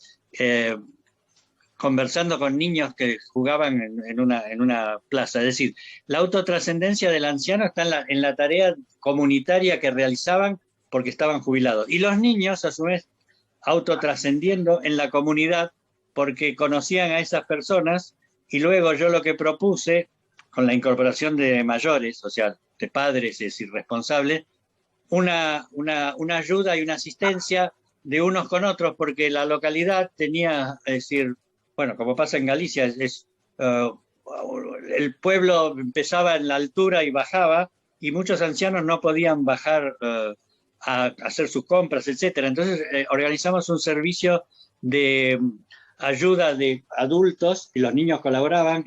conversando con niños que jugaban en una plaza. Es decir, la autotrascendencia del anciano está en la tarea comunitaria que realizaban porque estaban jubilados. Y los niños, a su vez, autotrascendiendo en la comunidad porque conocían a esas personas y luego yo lo que propuse, con la incorporación de mayores, o sea, de padres, es decir, responsables, una ayuda y una asistencia de unos con otros, porque la localidad tenía, es decir, bueno, como pasa en Galicia, el pueblo empezaba en la altura y bajaba, y muchos ancianos no podían bajar a hacer sus compras, etcétera. Entonces organizamos un servicio de ayuda de adultos, y los niños colaboraban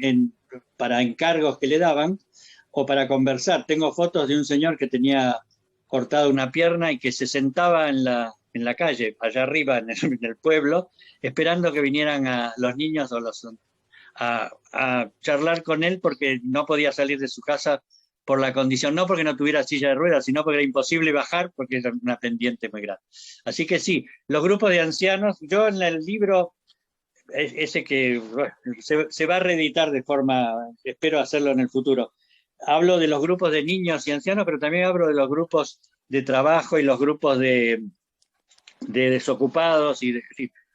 para encargos que le daban o para conversar. Tengo fotos de un señor que tenía cortada una pierna y que se sentaba en la calle, allá arriba en el pueblo, esperando que vinieran los niños o a charlar con él, porque no podía salir de su casa por la condición, no porque no tuviera silla de ruedas, sino porque era imposible bajar porque era una pendiente muy grande. Así que sí, los grupos de ancianos, yo en el libro, ese que se va a reeditar de forma, espero hacerlo en el futuro, hablo de los grupos de niños y ancianos, pero también hablo de los grupos de trabajo y los grupos de desocupados.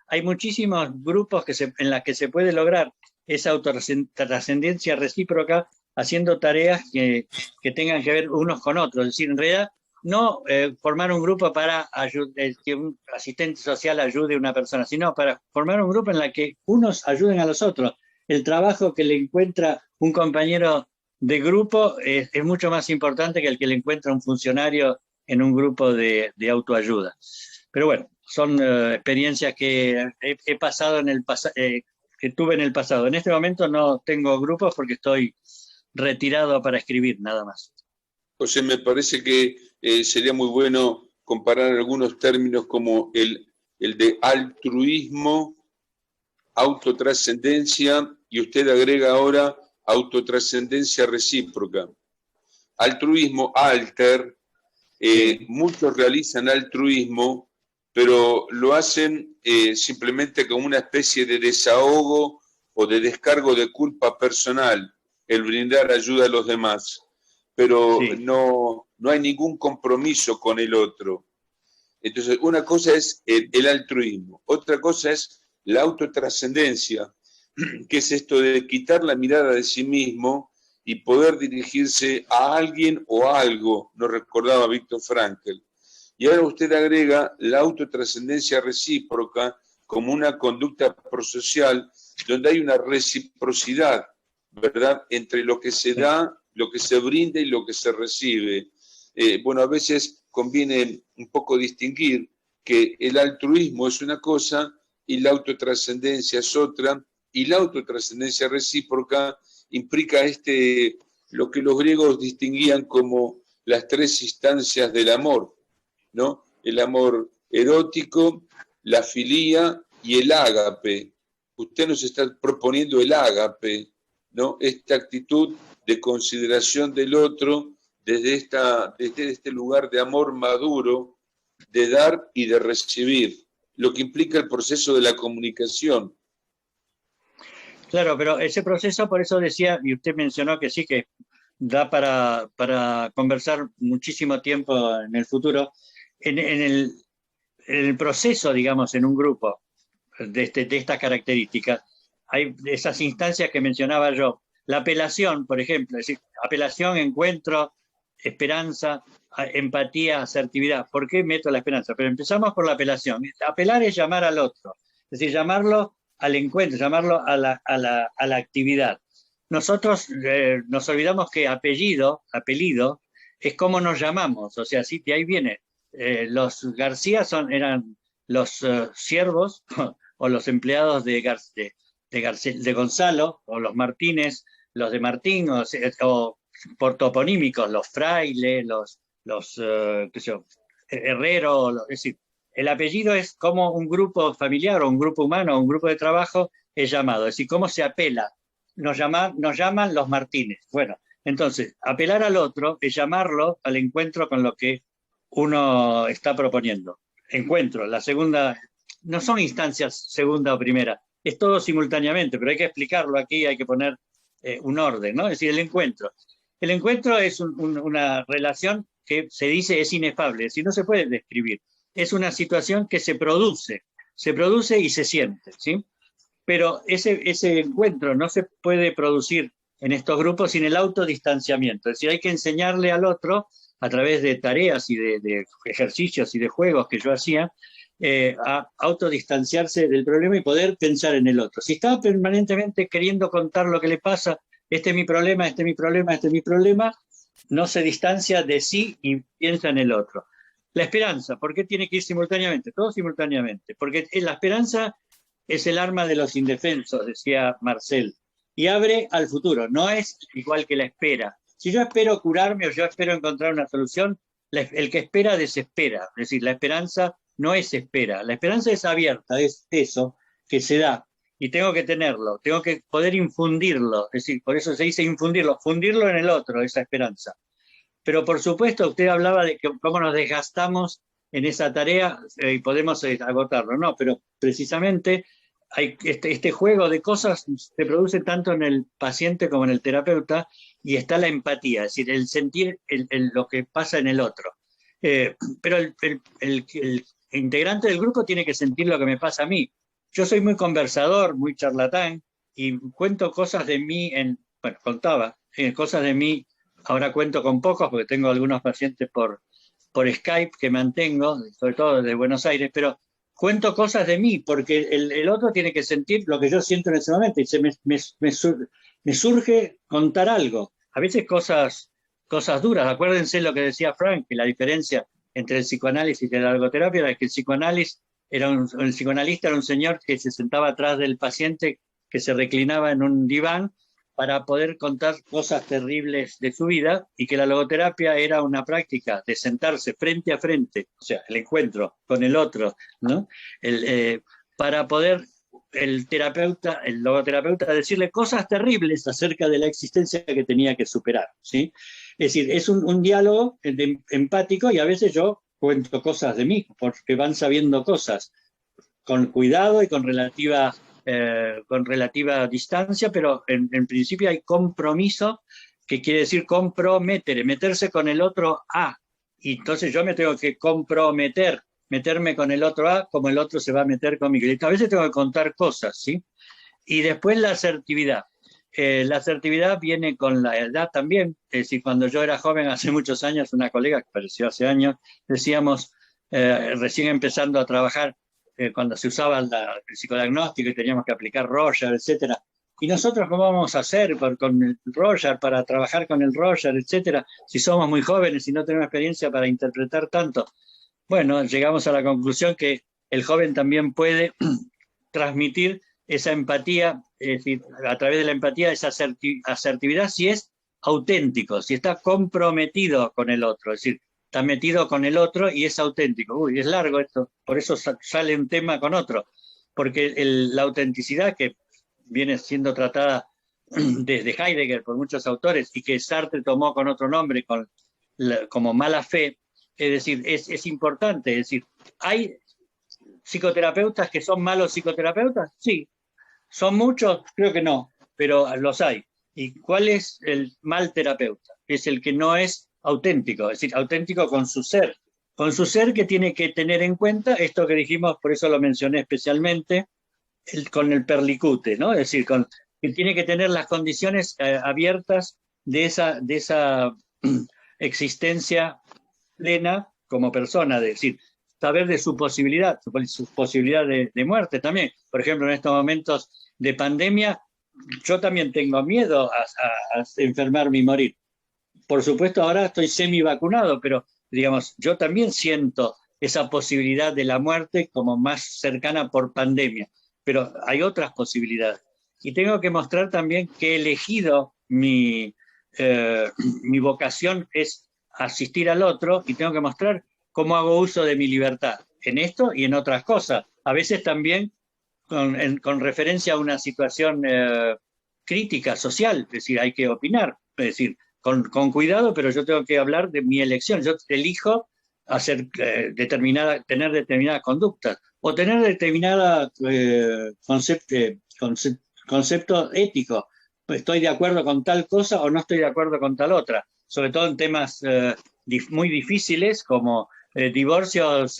Hay muchísimos grupos en los que se puede lograr esa autotrascendencia recíproca haciendo tareas que tengan que ver unos con otros. Es decir, en realidad, no formar un grupo para que un asistente social ayude a una persona, sino para formar un grupo en el que unos ayuden a los otros. El trabajo que le encuentra un compañero de grupo es mucho más importante que el que le encuentra un funcionario en un grupo de autoayuda. Pero bueno, son experiencias que he pasado que tuve en el pasado. En este momento no tengo grupos porque estoy retirado para escribir, nada más. José, me parece que sería muy bueno comparar algunos términos como el de altruismo, autotrascendencia, y usted agrega ahora autotrascendencia recíproca. Altruismo, alter, muchos realizan altruismo, pero lo hacen simplemente como una especie de desahogo o de descargo de culpa personal, el brindar ayuda a los demás, pero sí, no hay ningún compromiso con el otro. Entonces, una cosa es el altruismo, otra cosa es la autotrascendencia, que es esto de quitar la mirada de sí mismo y poder dirigirse a alguien o a algo, nos recordaba Viktor Frankl. Y ahora usted agrega la autotrascendencia recíproca como una conducta prosocial donde hay una reciprocidad, ¿verdad?, entre lo que se da, lo que se brinda y lo que se recibe. Bueno, a veces conviene un poco distinguir que el altruismo es una cosa y la autotrascendencia es otra, y la autotrascendencia recíproca implica lo que los griegos distinguían como las tres instancias del amor, ¿no? El amor erótico, la filía y el ágape. Usted nos está proponiendo el ágape, ¿no? Esta actitud de consideración del otro desde este lugar de amor maduro, de dar y de recibir, lo que implica el proceso de la comunicación. Claro, pero ese proceso, por eso decía, y usted mencionó que sí, que da para conversar muchísimo tiempo en el futuro, en el proceso, digamos, en un grupo de estas características, hay esas instancias que mencionaba yo. La apelación, por ejemplo, es decir, apelación, encuentro, esperanza, empatía, asertividad. ¿Por qué meto la esperanza? Pero empezamos por la apelación. Apelar es llamar al otro, es decir, llamarlo al encuentro, llamarlo a la actividad. Nosotros nos olvidamos que apellido es como nos llamamos, o sea, sí, de ahí viene. Los García eran los siervos o los empleados de Gonzalo, o los Martínez, los de Martín, o por toponímicos, los frailes, los Herrero, es decir, el apellido es como un grupo familiar o un grupo humano o un grupo de trabajo es llamado, es decir, cómo se apela. Nos llaman los Martínez. Bueno, entonces, apelar al otro es llamarlo al encuentro con lo que uno está proponiendo. Encuentro, la segunda, no son instancias segunda o primera, es todo simultáneamente, pero hay que explicarlo aquí, hay que poner un orden, ¿no? Es decir, el encuentro. El encuentro es una relación que se dice es inefable, es decir, no se puede describir. Es una situación que se produce y se siente, ¿sí? pero ese encuentro no se puede producir en estos grupos sin el autodistanciamiento. Es decir, hay que enseñarle al otro, a través de tareas y de ejercicios y de juegos que yo hacía, a autodistanciarse del problema y poder pensar en el otro. Si está permanentemente queriendo contar lo que le pasa, este es mi problema, este es mi problema, este es mi problema, no se distancia de sí y piensa en el otro. La esperanza, ¿por qué tiene que ir simultáneamente? Todo simultáneamente, porque la esperanza es el arma de los indefensos, decía Marcel, y abre al futuro, no es igual que la espera. Si yo espero curarme o yo espero encontrar una solución, el que espera desespera, es decir, la esperanza no es espera, la esperanza es abierta, es eso que se da, y tengo que tenerlo, tengo que poder infundirlo, es decir, por eso se dice infundirlo, fundirlo en el otro, esa esperanza. Pero por supuesto, usted hablaba de cómo nos desgastamos en esa tarea y podemos agotarlo, no, pero precisamente hay este juego de cosas se produce tanto en el paciente como en el terapeuta, y está la empatía, es decir, el sentir lo que pasa en el otro. Pero el integrante del grupo tiene que sentir lo que me pasa a mí. Yo soy muy conversador, muy charlatán, y cuento cosas de mí, contaba cosas de mí, ahora cuento con pocos porque tengo algunos pacientes por Skype que mantengo, sobre todo desde Buenos Aires, pero cuento cosas de mí, porque el otro tiene que sentir lo que yo siento en ese momento, y me surge contar algo. A veces cosas duras. Acuérdense lo que decía Frank, que la diferencia entre el psicoanálisis y la logoterapia era que el psicoanalista era un señor que se sentaba atrás del paciente, que se reclinaba en un diván para poder contar cosas terribles de su vida, y que la logoterapia era una práctica de sentarse frente a frente, o sea, el encuentro con el otro, ¿no? Para poder el logoterapeuta decirle cosas terribles acerca de la existencia que tenía que superar, ¿sí? Es decir, es un diálogo empático, y a veces yo cuento cosas de mí, porque van sabiendo cosas, con cuidado y con relativa distancia, pero en principio hay compromiso, que quiere decir meterse con el otro y entonces yo me tengo que meterme con el otro como el otro se va a meter conmigo. Y a veces tengo que contar cosas, ¿sí? Y después la asertividad. La asertividad viene con la edad también. Es decir, cuando yo era joven, hace muchos años, una colega que pareció hace años, decíamos, recién empezando a trabajar, cuando se usaba el psicodiagnóstico y teníamos que aplicar Roger, etcétera. ¿Y nosotros cómo vamos a hacer con el Roger, para trabajar con el Roger, etcétera, si somos muy jóvenes y no tenemos experiencia para interpretar tanto? Bueno, llegamos a la conclusión que el joven también puede transmitir esa empatía, es decir, a través de la empatía, esa asertividad, si es auténtico, si está comprometido con el otro, es decir, está metido con el otro y es auténtico. Uy, es largo esto, por eso sale un tema con otro, porque la autenticidad, que viene siendo tratada desde Heidegger por muchos autores, y que Sartre tomó con otro nombre, como mala fe, es decir, es importante. Es decir, ¿hay psicoterapeutas que son malos psicoterapeutas? Sí. ¿Son muchos? Creo que no, pero los hay. ¿Y cuál es el mal terapeuta? Es el que no es auténtico, es decir, auténtico con su ser que tiene que tener en cuenta esto que dijimos, por eso lo mencioné especialmente, con el perlicute, ¿no? Es decir, que tiene que tener las condiciones abiertas de esa existencia plena como persona, es decir, saber de su posibilidad de muerte también. Por ejemplo, en estos momentos de pandemia, yo también tengo miedo a enfermarme y morir. Por supuesto, ahora estoy semi-vacunado, pero digamos, yo también siento esa posibilidad de la muerte como más cercana por pandemia, pero hay otras posibilidades. Y tengo que mostrar también que he elegido mi vocación es asistir al otro, y tengo que mostrar cómo hago uso de mi libertad en esto y en otras cosas. A veces también con referencia a una situación crítica, social, es decir, hay que opinar, es decir, con cuidado, pero yo tengo que hablar de mi elección. Yo elijo tener determinadas conductas o tener determinada concepto ético. Estoy de acuerdo con tal cosa o no estoy de acuerdo con tal otra, sobre todo en temas muy difíciles como divorcios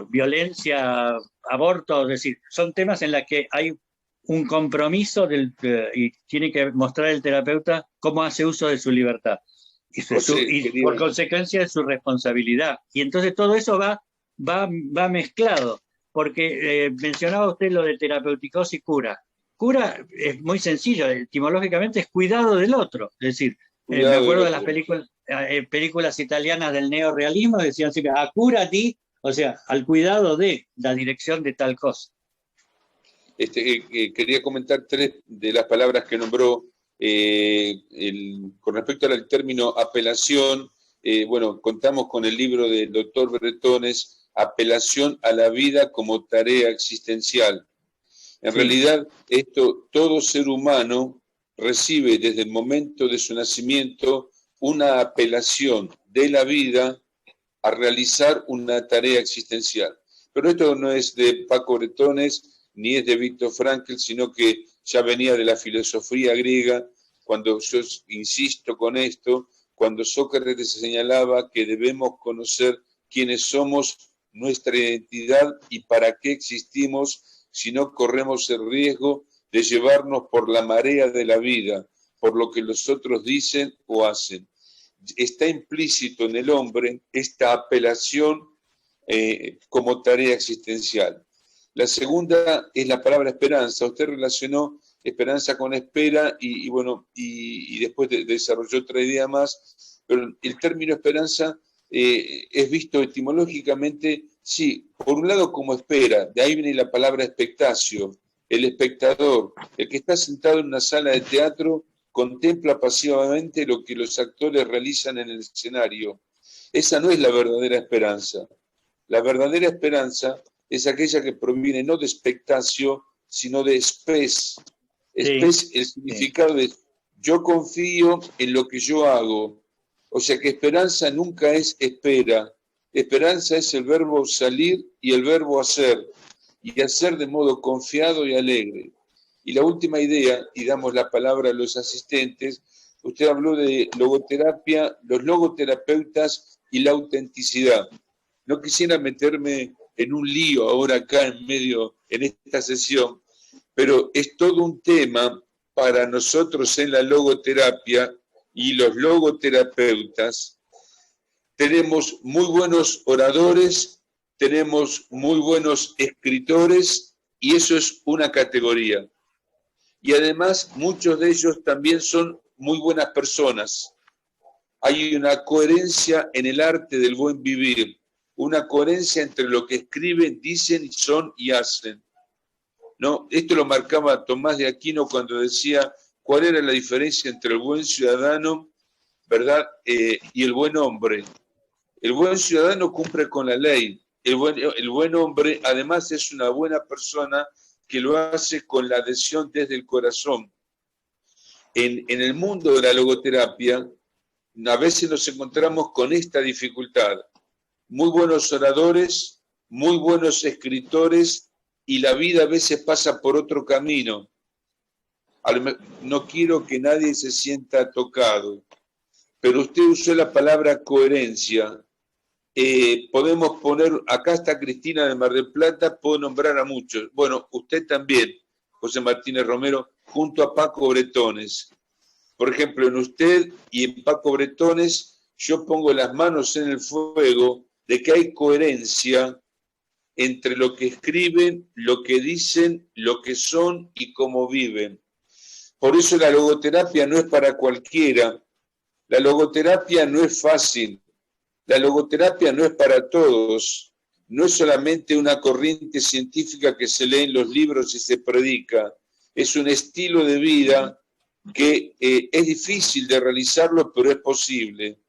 violencia, aborto, es decir, son temas en los que hay un compromiso y tiene que mostrar el terapeuta cómo hace uso de su libertad y por consecuencia de su responsabilidad. Y entonces todo eso va mezclado, porque mencionaba usted lo de terapeuticos y cura. Cura es muy sencillo, etimológicamente es cuidado del otro, es decir, me acuerdo de las películas italianas del neorrealismo, decían siempre, a cura a ti, o sea, al cuidado de la dirección de tal cosa. Quería comentar 3 de las palabras que nombró con respecto al término apelación. Bueno, contamos con el libro del doctor Bretones, Apelación a la vida como tarea existencial. En realidad, todo ser humano recibe desde el momento de su nacimiento una apelación de la vida a realizar una tarea existencial. Pero esto no es de Paco Bretones ni es de Viktor Frankl, sino que ya venía de la filosofía griega, cuando yo insisto con esto, cuando Sócrates señalaba que debemos conocer quiénes somos, nuestra identidad y para qué existimos, si no corremos el riesgo de llevarnos por la marea de la vida, por lo que los otros dicen o hacen. Está implícito en el hombre esta apelación como tarea existencial. La segunda es la palabra esperanza. Usted relacionó esperanza con espera y después desarrolló otra idea más, pero el término esperanza es visto etimológicamente, sí, por un lado como espera, de ahí viene la palabra expectatio, el espectador, el que está sentado en una sala de teatro, contempla pasivamente lo que los actores realizan en el escenario. Esa no es la verdadera esperanza. La verdadera esperanza es aquella que proviene no de expectatio, sino de spes. Spes, el significado de yo confío en lo que yo hago. O sea que esperanza nunca es espera. Esperanza es el verbo salir y el verbo hacer. Y hacer de modo confiado y alegre. Y la última idea, y damos la palabra a los asistentes, usted habló de logoterapia, los logoterapeutas y la autenticidad. No quisiera meterme en un lío ahora acá en esta sesión, pero es todo un tema para nosotros en la logoterapia y los logoterapeutas. Tenemos muy buenos oradores, tenemos muy buenos escritores y eso es una categoría. Y además muchos de ellos también son muy buenas personas. Hay una coherencia en el arte del buen vivir, una coherencia entre lo que escriben, dicen, son y hacen. ¿No? Esto lo marcaba Tomás de Aquino cuando decía cuál era la diferencia entre el buen ciudadano, ¿verdad? Y el buen hombre. El buen ciudadano cumple con la ley. El buen hombre además es una buena persona que lo hace con la adhesión desde el corazón. En el mundo de la logoterapia, a veces nos encontramos con esta dificultad. Muy buenos oradores, muy buenos escritores, y la vida a veces pasa por otro camino. No quiero que nadie se sienta tocado, pero usted usó la palabra coherencia. Podemos poner, acá está Cristina de Mar del Plata, puedo nombrar a muchos. Bueno, usted también, José Martínez Romero, junto a Paco Bretones. Por ejemplo, en usted y en Paco Bretones, yo pongo las manos en el fuego de que hay coherencia entre lo que escriben, lo que dicen, lo que son y cómo viven. Por eso la logoterapia no es para cualquiera. La logoterapia no es fácil. La logoterapia no es para todos. No es solamente una corriente científica que se lee en los libros y se predica. Es un estilo de vida que es difícil de realizarlo, pero es posible,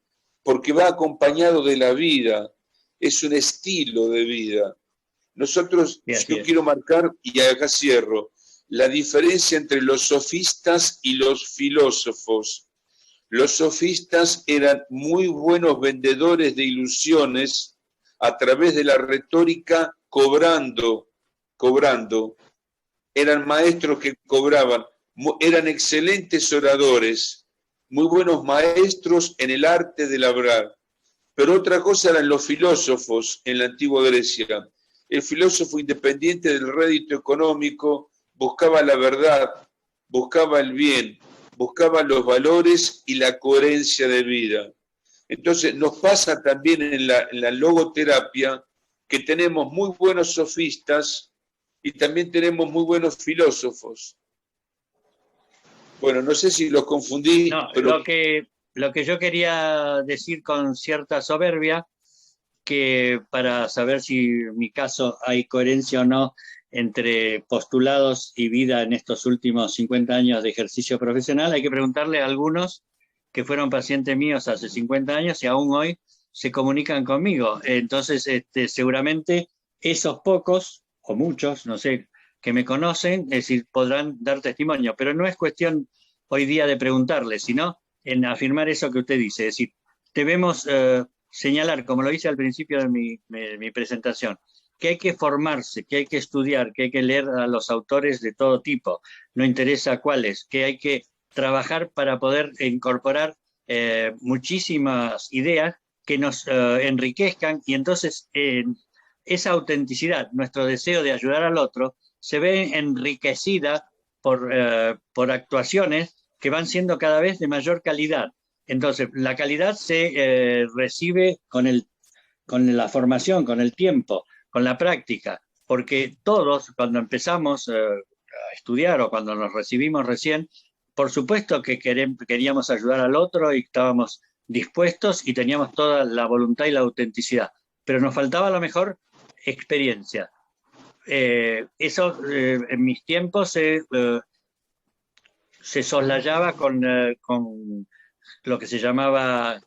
porque va acompañado de la vida. Es un estilo de vida. Nosotros, yo quiero marcar, y acá cierro, la diferencia entre los sofistas y los filósofos. Los sofistas eran muy buenos vendedores de ilusiones a través de la retórica, cobrando. Eran maestros que cobraban, eran excelentes oradores, muy buenos maestros en el arte de labrar. Pero otra cosa eran los filósofos en la antigua Grecia. El filósofo, independiente del rédito económico, buscaba la verdad, buscaba el bien, buscaba los valores y la coherencia de vida. Entonces nos pasa también en la logoterapia que tenemos muy buenos sofistas y también tenemos muy buenos filósofos. Bueno, no sé si los confundí, No, pero... lo que yo quería decir con cierta soberbia, que para saber si en mi caso hay coherencia o no entre postulados y vida en estos últimos 50 años de ejercicio profesional, hay que preguntarle a algunos que fueron pacientes míos hace 50 años y aún hoy se comunican conmigo. Entonces, seguramente esos pocos, o muchos, no sé, que me conocen, es decir, podrán dar testimonio, pero no es cuestión hoy día de preguntarles, sino en afirmar eso que usted dice, es decir, debemos señalar, como lo hice al principio de mi presentación, que hay que formarse, que hay que estudiar, que hay que leer a los autores de todo tipo, no interesa cuáles, que hay que trabajar para poder incorporar muchísimas ideas que nos enriquezcan, y entonces esa autenticidad, nuestro deseo de ayudar al otro, se ve enriquecida por actuaciones que van siendo cada vez de mayor calidad. Entonces, la calidad se recibe con la formación, con el tiempo, con la práctica, porque todos cuando empezamos a estudiar o cuando nos recibimos recién, por supuesto que queríamos ayudar al otro y estábamos dispuestos y teníamos toda la voluntad y la autenticidad, pero nos faltaba a lo mejor experiencia. Eso en mis tiempos se soslayaba con lo que se llamaba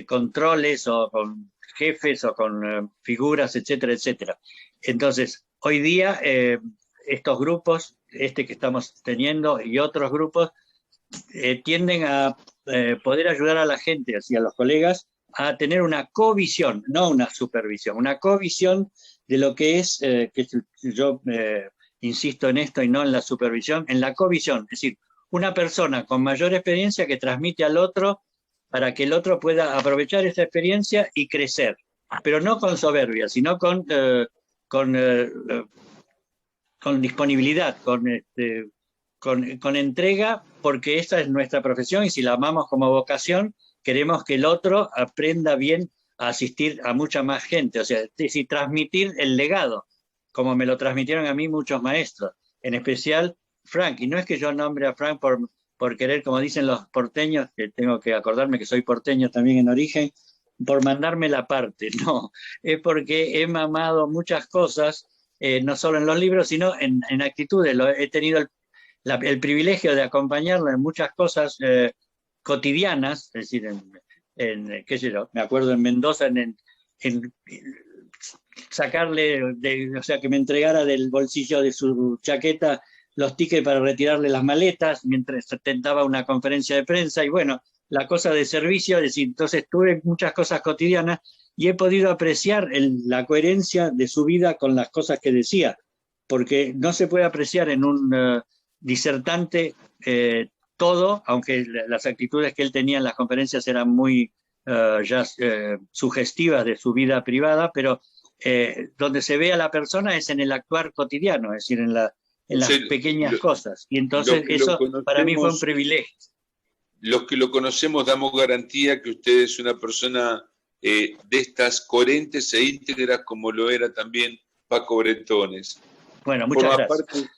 controles o con jefes o con figuras, etcétera, etcétera. Entonces, hoy día estos grupos, que estamos teniendo y otros grupos, tienden a poder ayudar a la gente, así a los colegas, a tener una covisión, no una supervisión, una covisión de lo que es, que yo insisto en esto y no en la supervisión, en la covisión, es decir, una persona con mayor experiencia que transmite al otro para que el otro pueda aprovechar esa experiencia y crecer, pero no con soberbia, sino con disponibilidad, con entrega, porque esa es nuestra profesión y si la amamos como vocación, queremos que el otro aprenda bien a asistir a mucha más gente, o sea, es decir, transmitir el legado, como me lo transmitieron a mí muchos maestros, en especial Frank, y no es que yo nombre a Frank por querer, como dicen los porteños, que tengo que acordarme que soy porteño también en origen, por mandarme la parte, no, es porque he mamado muchas cosas, no solo en los libros, sino en actitudes. He tenido el privilegio de acompañarlo en muchas cosas cotidianas, es decir, qué sé yo, me acuerdo en Mendoza, en sacarle, o sea, que me entregara del bolsillo de su chaqueta los tickets para retirarle las maletas mientras tentaba una conferencia de prensa, y bueno, la cosa de servicio, es decir, entonces tuve muchas cosas cotidianas y he podido apreciar la coherencia de su vida con las cosas que decía, porque no se puede apreciar en un disertante todo, aunque las actitudes que él tenía en las conferencias eran muy sugestivas de su vida privada, pero donde se ve a la persona es en el actuar cotidiano, es decir, en las pequeñas cosas. Y entonces eso para mí fue un privilegio. Los que lo conocemos damos garantía que usted es una persona de estas coherentes e íntegras como lo era también Paco Bretones. Bueno, muchas gracias.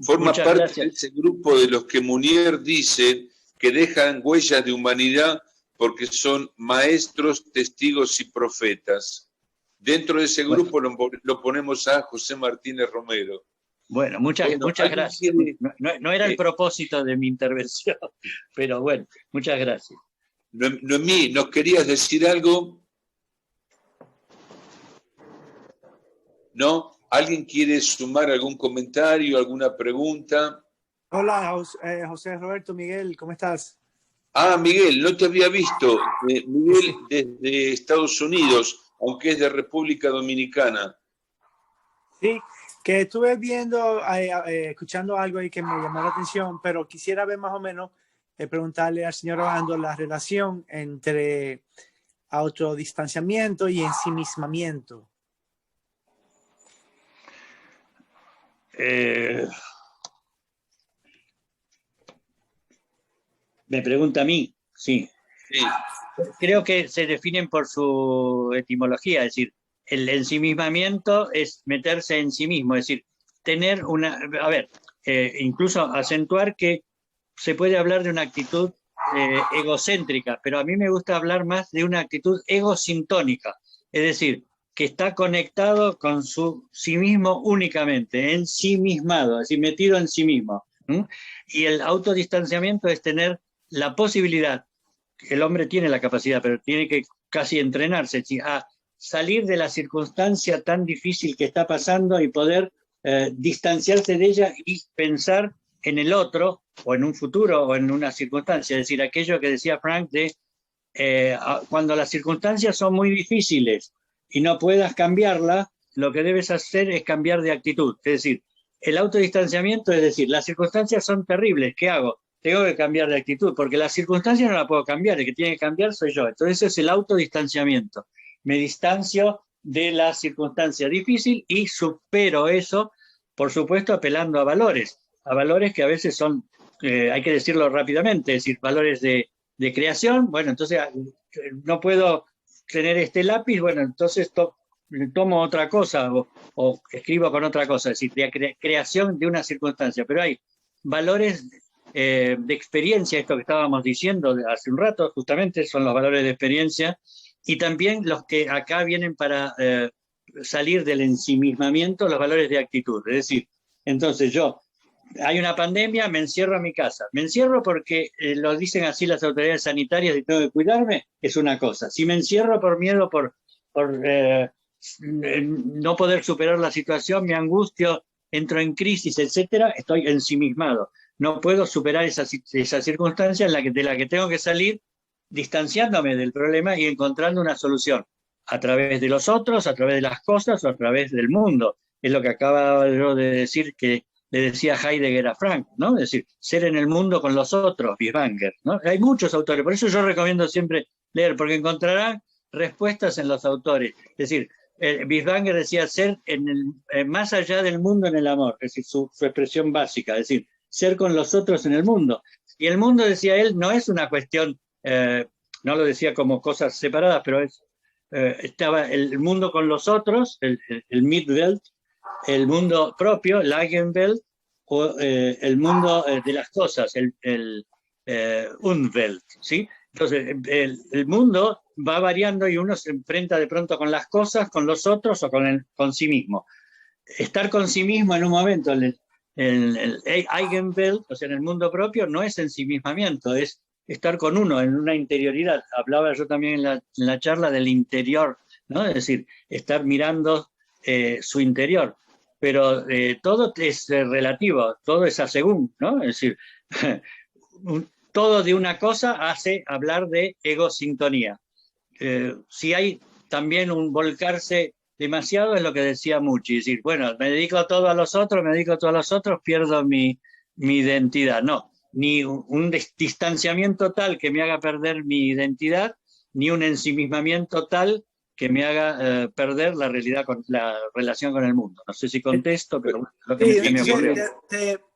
Forma parte de ese grupo de los que Munier dice que dejan huellas de humanidad porque son maestros, testigos y profetas. Dentro de ese grupo lo ponemos a José Martínez Romero. Bueno, muchas gracias. No era el propósito de mi intervención, pero bueno, muchas gracias. Noemí, ¿nos querías decir algo? ¿No? ¿Alguien quiere sumar algún comentario, alguna pregunta? Hola, José Roberto, Miguel, ¿cómo estás? Ah, Miguel, no te había visto. Miguel desde Estados Unidos, aunque es de República Dominicana. Sí, que estuve viendo, escuchando algo ahí que me llamó la atención, pero quisiera ver más o menos, preguntarle al señor Obando la relación entre autodistanciamiento y ensimismamiento? Me pregunta a mí, sí. Sí. Creo que se definen por su etimología, es decir, el ensimismamiento es meterse en sí mismo, es decir, tener una, a ver, incluso acentuar que se puede hablar de una actitud egocéntrica, pero a mí me gusta hablar más de una actitud egosintónica, es decir, que está conectado con sí mismo únicamente, ensimismado, es decir, metido en sí mismo. Y el autodistanciamiento es tener la posibilidad, el hombre tiene la capacidad, pero tiene que casi entrenarse a salir de la circunstancia tan difícil que está pasando y poder distanciarse de ella y pensar en el otro, o en un futuro, o en una circunstancia. Es decir, aquello que decía Frank de cuando las circunstancias son muy difíciles y no puedas cambiarla, lo que debes hacer es cambiar de actitud. Es decir, el autodistanciamiento es decir, las circunstancias son terribles, ¿qué hago? Tengo que cambiar de actitud, porque la circunstancia no la puedo cambiar, el que tiene que cambiar soy yo. Entonces es el autodistanciamiento. Me distancio de la circunstancia difícil y supero eso, por supuesto, apelando a valores que a veces son, hay que decirlo rápidamente, es decir, valores de creación. Bueno, entonces no puedo tener este lápiz, bueno, entonces tomo otra cosa o escribo con otra cosa, es decir, de creación de una circunstancia. Pero hay valores de experiencia, esto que estábamos diciendo hace un rato, justamente son los valores de experiencia, y también los que acá vienen para salir del ensimismamiento, los valores de actitud. Es decir, entonces hay una pandemia, me encierro a mi casa. Me encierro porque lo dicen así las autoridades sanitarias y tengo que cuidarme, es una cosa. Si me encierro por miedo, por no poder superar la situación, me angustio, entro en crisis, etcétera, estoy ensimismado. No puedo superar esa circunstancia de la que tengo que salir distanciándome del problema y encontrando una solución a través de los otros, a través de las cosas o a través del mundo. Es lo que acaba yo de decir, que le decía Heidegger a Frank, ¿no? Es decir, ser en el mundo con los otros, Bieswanger, ¿no? Hay muchos autores, por eso yo recomiendo siempre leer, porque encontrarán respuestas en los autores. Es decir, Bieswanger decía ser más allá del mundo en el amor, es decir, su expresión básica, es decir, ser con los otros en el mundo. Y el mundo, decía él, no es una cuestión, no lo decía como cosas separadas, pero estaba el mundo con los otros, el Mitwelt, el mundo propio, el Eigenwelt, o el mundo de las cosas, el Unwelt, ¿sí? Entonces, el mundo va variando y uno se enfrenta de pronto con las cosas, con los otros o con sí mismo. Estar con sí mismo en un momento, el Eigenwelt, o sea, en el mundo propio, no es ensimismamiento, es estar con uno, en una interioridad. Hablaba yo también en la charla del interior, ¿no? Es decir, estar mirando su interior. Pero todo es relativo, todo es a según, ¿no? Es decir, todo de una cosa hace hablar de egosintonía. Si hay también un volcarse demasiado, es lo que decía Mucci, es decir, bueno, me dedico todo a los otros, pierdo mi identidad. No, ni un distanciamiento tal que me haga perder mi identidad, ni un ensimismamiento tal que me haga perder la relación con el mundo. No sé si contesto, pero lo que me ocurrió.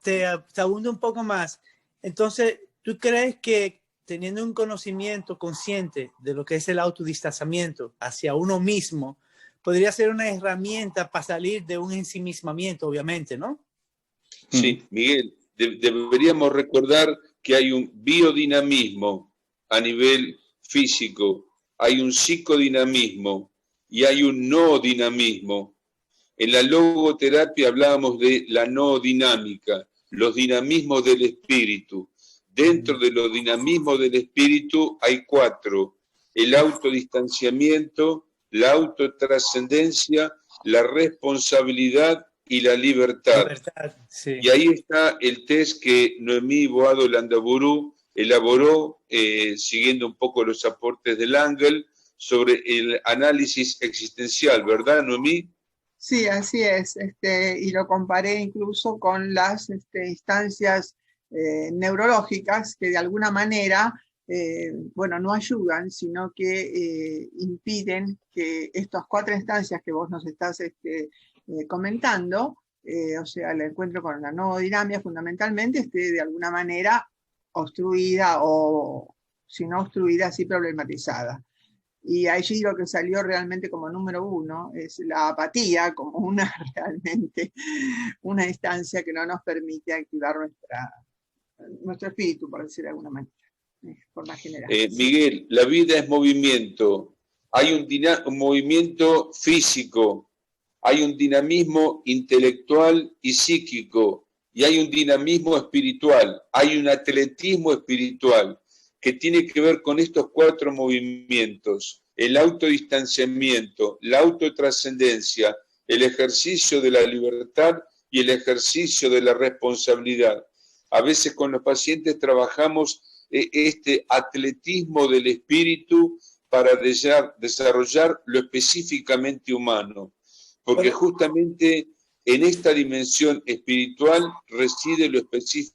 Te abundo un poco más. Entonces, ¿tú crees que teniendo un conocimiento consciente de lo que es el autodistanciamiento hacia uno mismo, podría ser una herramienta para salir de un ensimismamiento, obviamente, ¿no? Sí, Miguel, deberíamos recordar que hay un biodinamismo a nivel físico, hay un psicodinamismo y hay un no dinamismo. En la logoterapia hablábamos de la no dinámica, los dinamismos del espíritu. Dentro de los dinamismos del espíritu hay 4: el autodistanciamiento, la autotrascendencia, la responsabilidad y la libertad. Sí. Y ahí está el test que Noemí Boado Landaburu elaboró, siguiendo un poco los aportes de Langel, sobre el análisis existencial, ¿verdad, Noemí? Sí, así es, y lo comparé incluso con las instancias neurológicas que de alguna manera bueno, no ayudan, sino que impiden que estas 4 instancias que vos nos estás comentando, o sea, el encuentro con la nomodinamia fundamentalmente, esté de alguna manera obstruida o, si no obstruida, sí problematizada. Y allí lo que salió realmente como número 1 es la apatía, como realmente una instancia que no nos permite activar nuestro espíritu, por decir de alguna manera, por más general. Miguel, la vida es movimiento. Hay un movimiento físico, hay un dinamismo intelectual y psíquico, y hay un dinamismo espiritual, hay un atletismo espiritual que tiene que ver con estos 4 movimientos: el autodistanciamiento, la autotrascendencia, el ejercicio de la libertad y el ejercicio de la responsabilidad. A veces con los pacientes trabajamos este atletismo del espíritu para desarrollar lo específicamente humano, porque justamente en esta dimensión espiritual reside lo específico